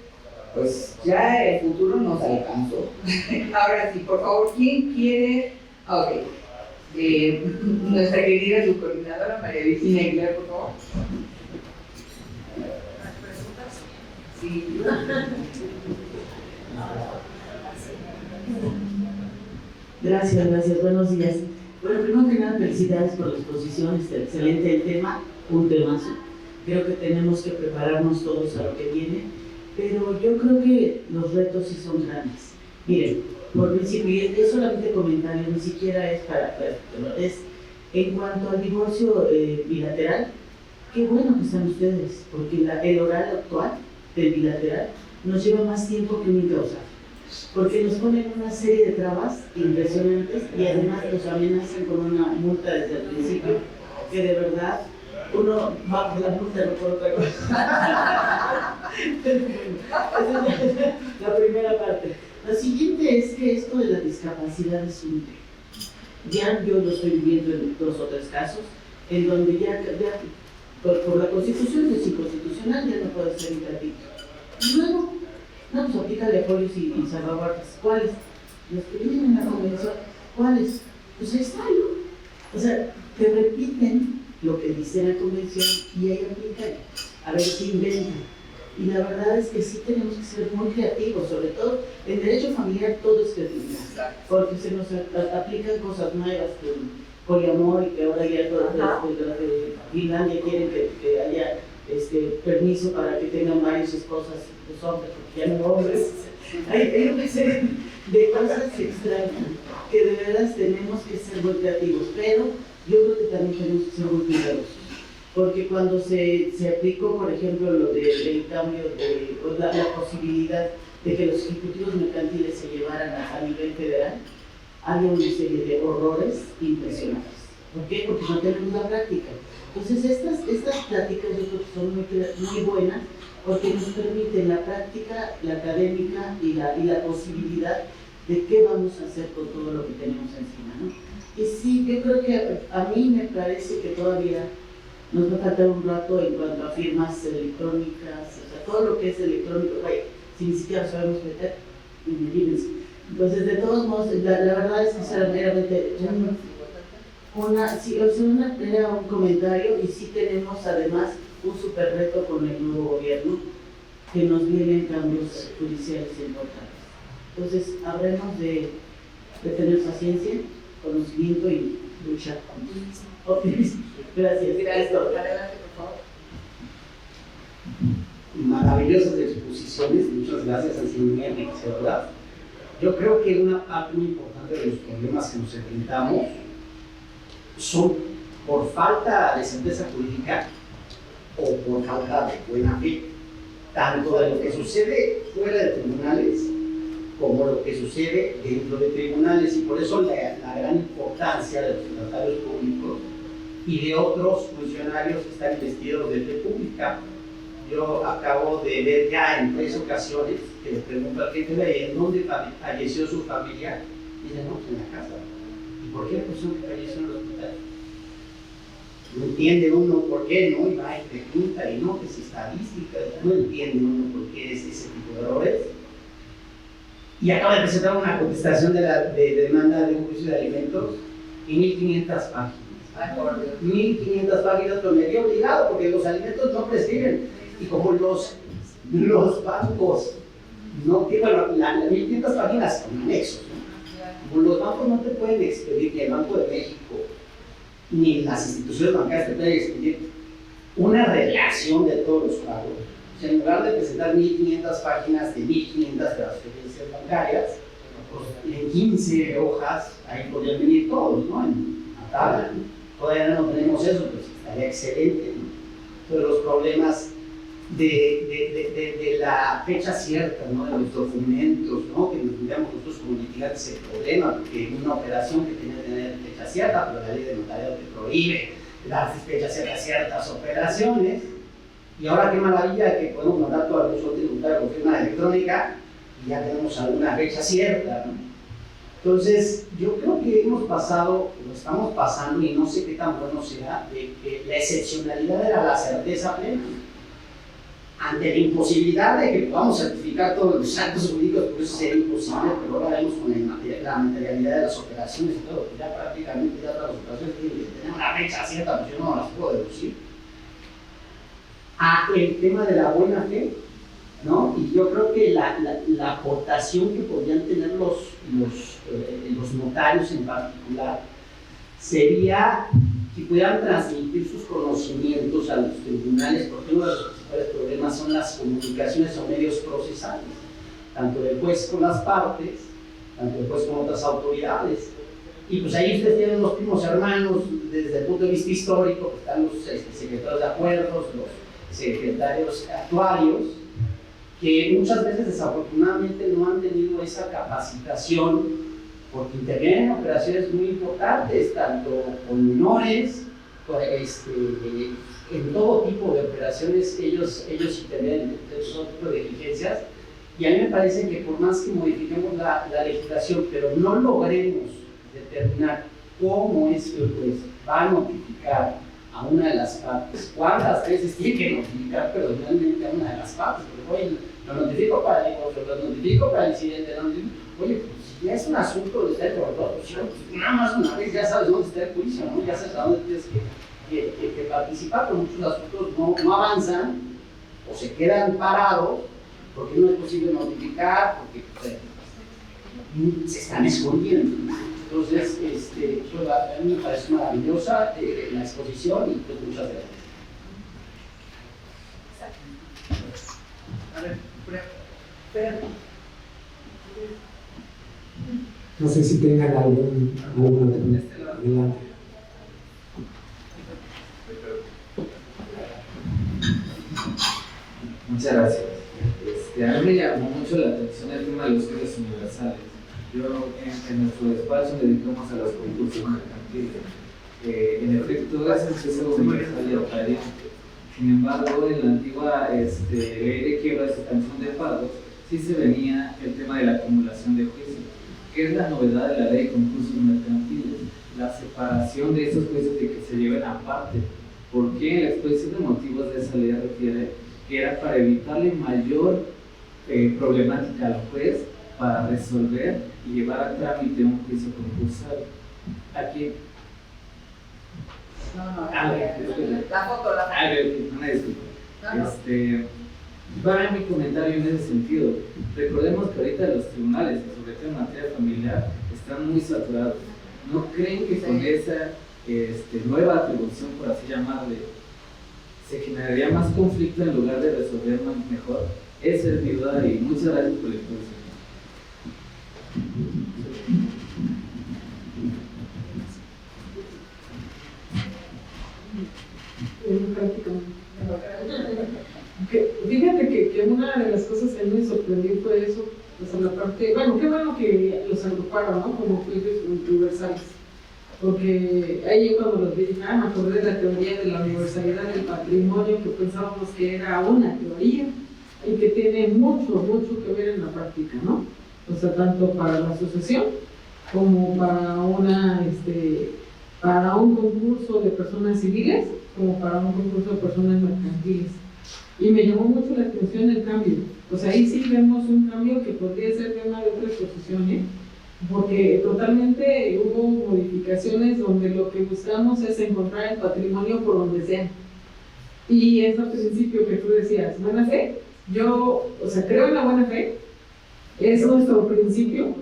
pues ya el futuro nos alcanzó. Ahora sí, por favor, ¿quién quiere? Ok. Nuestra querida subcoordinadora María Virginia Aguilar, por favor. Sí. Gracias, buenos días. Bueno, primero que nada, felicidades por la exposición, excelente el tema, un temazo. Creo que tenemos que prepararnos todos a lo que viene, pero yo creo que los retos sí son grandes. Miren, por principio, y es solamente comentario, ni siquiera es para es en cuanto al divorcio bilateral, qué bueno que están ustedes, porque el oral actual del bilateral nos lleva más tiempo que un hidrosáforo, porque nos ponen una serie de trabas impresionantes y además nos amenazan con una multa desde el principio, que de verdad uno va por la multa, no por otra cosa. Esa es la primera parte. La siguiente es que esto de la discapacidad es un tema. Ya yo lo estoy viviendo en 2 o 3 casos, en donde ya por la Constitución es inconstitucional, ya no puede ser un gratuito. Y luego, no, pues aplícale apoyos y salvaguardas. ¿Cuáles? Los que vienen en la convención. ¿Cuáles? Pues ahí está, ¿no? O sea, te repiten lo que dice la convención y ahí aplican. A ver qué inventan. Y la verdad es que sí tenemos que ser muy creativos, sobre todo en derecho familiar todo es creatividad, porque se nos aplican cosas nuevas, que el poliamor y que ahora ya todas las de Finlandia quieren que haya permiso para que tengan varias esposas los hombres, porque ya no hombres. Hay una serie de cosas extrañas que de veras tenemos que ser muy creativos, pero yo creo que también tenemos que ser muy cuidadosos. Porque cuando se aplicó, por ejemplo, lo del cambio de la posibilidad de que los ejecutivos mercantiles se llevaran a nivel federal, había una serie de horrores impresionantes. ¿Por qué? Porque no tenemos la práctica. Entonces, estas pláticas yo creo que son muy buenas porque nos permiten la práctica, la académica y la posibilidad de qué vamos a hacer con todo lo que tenemos encima, ¿no? Y sí, yo creo que a mí me parece que todavía nos va a faltar un rato en cuanto a firmas electrónicas, o sea, todo lo que es electrónico, vaya, si ni siquiera sabemos meter, imagínense. Entonces, de todos modos, la verdad es que será meramente era un comentario y sí tenemos además un super reto con el nuevo gobierno, que nos vienen cambios judiciales importantes. Entonces, habremos de tener paciencia, conocimiento y luchar juntos. Optimismo. Gracias. Adelante, por favor. Maravillosas exposiciones, muchas gracias, han sido muy enriquecedoras. Yo creo que una parte muy importante de los problemas que nos enfrentamos son por falta de certeza jurídica o por falta de buena fe, tanto de lo que sucede fuera de tribunales como lo que sucede dentro de tribunales, y por eso la gran importancia de los secretarios públicos y de otros funcionarios que están investidos de fe pública. Yo acabo de ver ya en 3 ocasiones que le pregunto al jefe de ¿en dónde falleció su familia? Y dice, no, pues en la casa. ¿Y por qué la persona que falleció en el hospital? No entiende uno por qué, ¿no? Y va y pregunta, y no, que es estadística, no entiende uno por qué es ese tipo de errores. Y acaba de presentar una contestación de demanda de un juicio de alimentos y 1500 páginas. 1500 páginas, pero me vi obligado porque los alimentos no prescriben. Y como los bancos no tienen, las 1500 páginas son anexos, ¿no? Como los bancos no te pueden expedir, ni el Banco de México, ni las instituciones bancarias te pueden expedir una relación de todos los pagos. O sea, en lugar de presentar 1500 páginas de 1500 transferencias bancarias, pues en 15 hojas, ahí podrían venir todos, ¿no? En la tabla, ¿no? Todavía no tenemos eso, pues estaría excelente, ¿no? Pero los problemas de la fecha cierta, ¿no? De los documentos, ¿no? Que nos tendríamos nosotros como litigantes el problema, porque una operación que tiene que tener fecha cierta, pero la ley de notariado te prohíbe dar fecha cierta a ciertas operaciones. Y ahora qué maravilla que podemos mandar todo al buzón tributario con firma electrónica y ya tenemos alguna fecha cierta, ¿no? Entonces, yo creo que hemos pasado, lo estamos pasando, y no sé qué tan bueno será, de que la excepcionalidad era la certeza plena. Ante la imposibilidad de que podamos certificar todos los actos jurídicos, por eso sería imposible, pero ahora vemos con la materialidad de las operaciones y todo, ya prácticamente ya todas las operaciones tienen una fecha cierta, pues yo no las puedo deducir. El tema de la buena fe, ¿no? Y yo creo que la aportación que podrían tener los notarios en particular sería que puedan transmitir sus conocimientos a los tribunales, porque uno de los principales problemas son las comunicaciones o medios procesales, tanto del juez con las partes, tanto del juez con otras autoridades. Y pues ahí ustedes tienen los primos hermanos desde el punto de vista histórico, pues están los secretarios de acuerdos, los secretarios actuarios, que muchas veces desafortunadamente no han tenido esa capacitación porque intervienen en operaciones muy importantes, tanto con menores, en todo tipo de operaciones ellos intervienen en todo tipo de diligencias. Y a mí me parece que por más que modifiquemos la legislación, pero no logremos determinar cómo es que el juez va a notificar a una de las partes, cuántas veces tiene que notificar personalmente a una de las partes, porque oye, lo notifico para el divorcio, lo notifico para el incidente, oye, pues si ya es un asunto de estar por todo, pues nada más una vez ya sabes dónde está el juicio, ¿no? Ya sabes a dónde tienes que participar, pero muchos asuntos no avanzan o se quedan parados porque no es posible notificar, porque pues, se están escondiendo. Entonces, pues, a mí me parece maravillosa la exposición y pues muchas gracias. A ver, Fer. No sé si tengan alguna adelante. Muchas gracias. A mí me llamó mucho la atención el tema de los juicios universales. Yo en nuestro despacho nos dedicamos a los concursos mercantiles. En efecto, ese juicio universal ya traía. Sin embargo, en la antigua ley de quiebras y sanción de pagos, sí se venía el tema de la acumulación de juicios, que es la novedad de la ley de concursos mercantiles, la separación de esos juicios de que se lleven aparte. Porque la exposición de motivos de esa ley refiere que era para evitarle mayor problemática al juez para resolver y llevar a trámite un juicio concursal. Aquí. No, La foto. Una disculpa. No. Va mi comentario en ese sentido. Recordemos que ahorita los tribunales, sobre todo en materia familiar, están muy saturados. ¿No creen que con esa nueva atribución, por así llamarle, se generaría más conflicto en lugar de resolver mejor? Esa es mi duda y muchas gracias por la exposición. Fíjate que una de las cosas que a mí me sorprendió fue eso, pues en la parte, bueno, qué bueno que los agruparon, ¿no? Como juicios universales, porque ahí yo cuando los vi dije, me acordé de la teoría de la universalidad del patrimonio, que pensábamos que era una teoría y que tiene mucho que ver en la práctica, ¿no? O sea, tanto para la asociación como para para un concurso de personas civiles, como para un concurso de personas mercantiles. Y me llamó mucho la atención el cambio. Pues ahí sí vemos un cambio que podría ser de una de otras posiciones, porque totalmente hubo modificaciones donde lo que buscamos es encontrar el patrimonio por donde sea. Y es al principio que tú decías, buena fe. Yo, creo en la buena fe, es nuestro principio,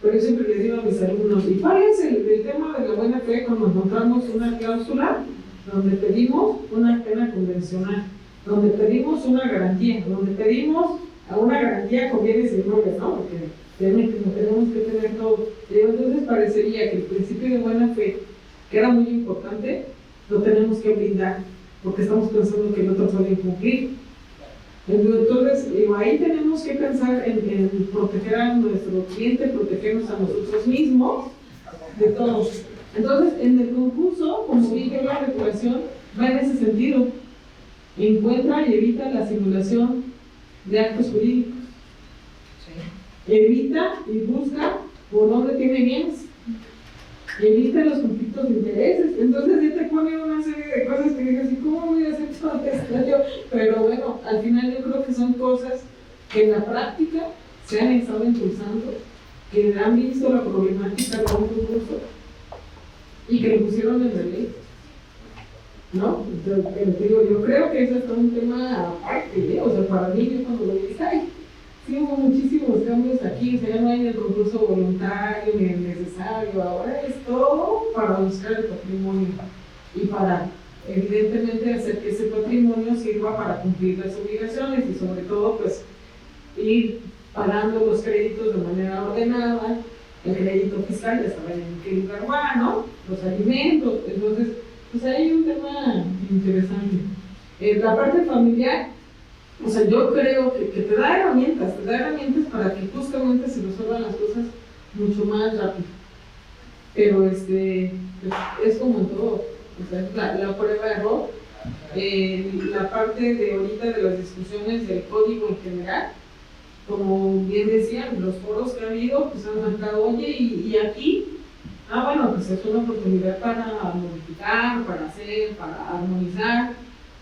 pero yo siempre les digo a mis alumnos, ¿y cuál es el tema de la buena fe cuando encontramos una cláusula donde pedimos una pena convencional, donde pedimos una garantía, donde pedimos una garantía con bienes inmuebles, ¿no? Porque tenemos que tener todo. Entonces parecería que el principio de buena fe, que era muy importante, lo tenemos que blindar, porque estamos pensando que el otro puede incumplir. Entonces, ahí tenemos que pensar en proteger a nuestro cliente, protegernos a nosotros mismos, de todos. Entonces, en el concurso, como dije, la regulación va en ese sentido. Encuentra y evita la simulación de actos jurídicos. Sí. Evita y busca por dónde tiene bienes. Evita los conflictos de intereses. Entonces ya te pone una serie de cosas que dices, ¿y cómo voy a hacer todo esto? Pero bueno, al final yo creo que son cosas que en la práctica se han estado impulsando, que han visto la problemática de un concurso y que lo pusieron en la ley, ¿no? Entonces, yo creo que eso es todo un tema aparte, o sea, para mí yo cuando lo dije, sí hubo muchísimos cambios aquí, o sea, ya no hay el concurso voluntario ni el necesario, ahora es todo para buscar el patrimonio y para evidentemente hacer que ese patrimonio sirva para cumplir las obligaciones y sobre todo pues ir pagando los créditos de manera ordenada. El crédito fiscal ya saben en qué lugar va, ¿no? Los alimentos, entonces pues ahí hay un tema interesante. La parte familiar, O sea, yo creo que te da herramientas para que justamente se resuelvan las cosas mucho más rápido. Pero es como en todo, o sea, es la prueba de error. La parte de ahorita de las discusiones del código en general, como bien decían, los foros que ha habido, pues han marcado, oye, y aquí, bueno, pues es una oportunidad para modificar, para hacer, para armonizar.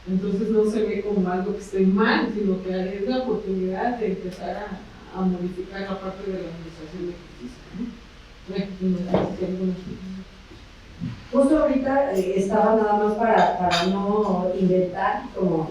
Entonces no se ve como algo que esté mal, sino que es la oportunidad de empezar a modificar la parte de la administración de justicia. Justo ahorita estaba nada más para no inventar, como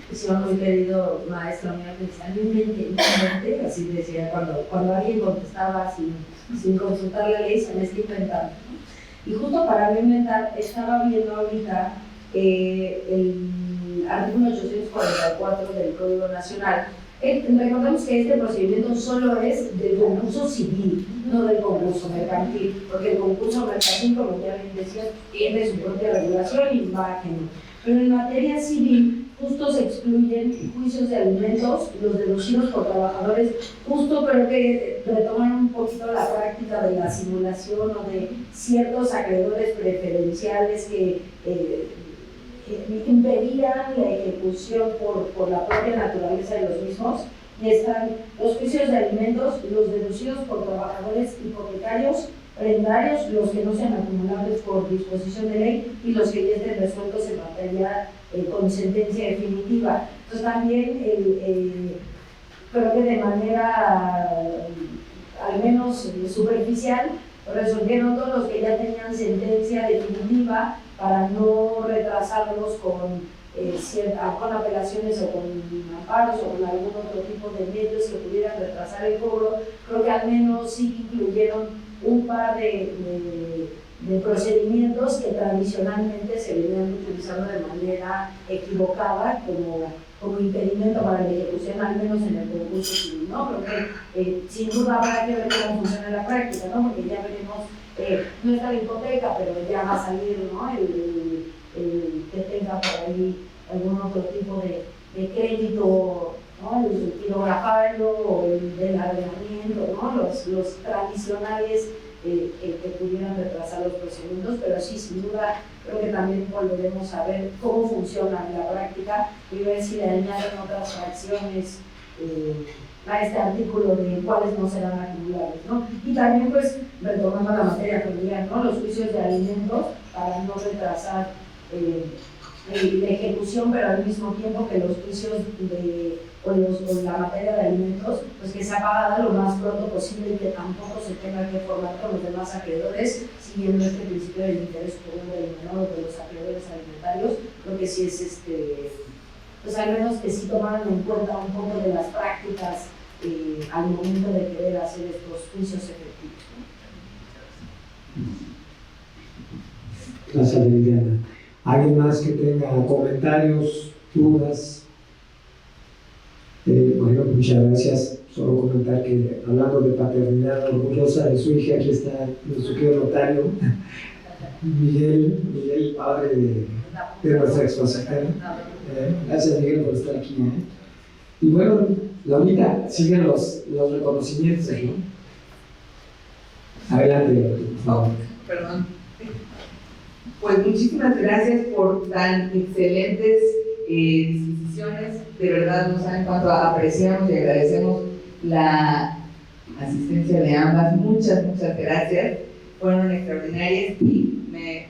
decía mi querido maestro mío, que decía, no invente, así decía, cuando alguien contestaba sin consultar la ley, se me está inventando, ¿no? Y justo para no inventar, estaba viendo ahorita el artículo 844 del Código Nacional. Recordemos que este procedimiento solo es del concurso civil, no del concurso mercantil, porque el concurso mercantil, como ya bien decía, tiene su propia regulación y va ajeno. Pero en materia civil, justo se excluyen juicios de alimentos, los deducidos por trabajadores, justo pero que retoman un poquito la práctica de la simulación o de ciertos acreedores preferenciales que impedían la ejecución por la propia naturaleza de los mismos, y están los juicios de alimentos, los deducidos por trabajadores hipotecarios, prendarios, los que no sean acumulables por disposición de ley y los que ya estén resueltos en materia con sentencia definitiva. Entonces también creo que de manera al menos superficial resolvieron todos los que ya tenían sentencia definitiva para no retrasarlos con apelaciones o con amparos o con algún otro tipo de medios que pudieran retrasar el cobro. Creo que al menos sí incluyeron un par de procedimientos que tradicionalmente se venían utilizando de manera equivocada como impedimento para la ejecución, al menos en el concurso civil, ¿no? Creo que sin duda habrá que ver cómo funciona en la práctica, ¿no? Porque ya veremos, no está la hipoteca, pero ya va a salir, ¿no? El que tenga por ahí algún otro tipo de crédito, ¿no? El quirografario o el del arrendamiento, ¿no? Los tradicionales que pudieran retrasar los procedimientos, pero sí, sin duda, creo que también volveremos a ver cómo funciona en la práctica y ver si le añaden otras fracciones a este artículo de cuáles no serán acumulables, ¿no? Y también, pues, retomando la materia familiar, ¿no? Los juicios de alimentos para no retrasar la ejecución, pero al mismo tiempo que los juicios o la materia de alimentos, pues que sea pagada lo más pronto posible y que tampoco se tenga que formar con los demás acreedores, siguiendo este principio del interés común del menor de los acreedores alimentarios. Creo que sí es pues al menos que sí tomaran en cuenta un poco de las prácticas al momento de querer hacer estos juicios efectivos, ¿no? Gracias, Liliana. ¿Alguien más que tenga comentarios, dudas? Bueno, muchas gracias. Solo comentar que hablando de paternidad orgullosa de su hija, aquí está nuestro querido notario, Miguel, padre de nuestra expositera. Gracias, Miguel, por estar aquí. Y bueno, Laurita, siguen los reconocimientos, ¿no? Adelante. Perdón. Pues muchísimas gracias por tan excelentes disquisiciones. De verdad, no saben cuánto apreciamos y agradecemos la asistencia de ambas. Muchas gracias. Fueron extraordinarias y me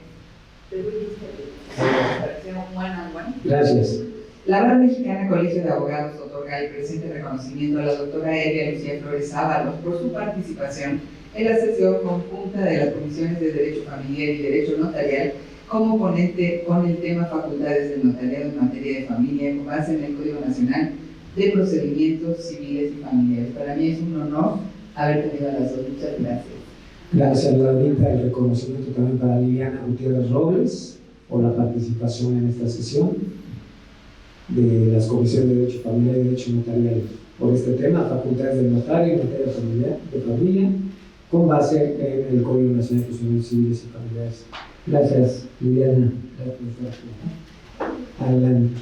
parecieron one-on-one. Gracias. La Barra Mexicana Colegio de Abogados otorga el presente reconocimiento a la doctora Elia Lucía Flores Ábalos por su participación en la sesión conjunta de las Comisiones de Derecho Familiar y Derecho Notarial como ponente con el tema Facultades del Notariado en materia de familia con base en el Código Nacional de Procedimientos Civiles y Familiares. Para mí es un honor haber tenido a las dos. Muchas gracias. Gracias, Laurita. El reconocimiento también para Liliana Gutiérrez Robles por la participación en esta sesión de las Comisiones de Derecho Familiar y Derecho Notarial por este tema, Facultades del Notario en materia de familia, con base en el Código Nacional de Procedimientos Civiles y Familiares. Gracias, Liliana. Gracias. Adelante.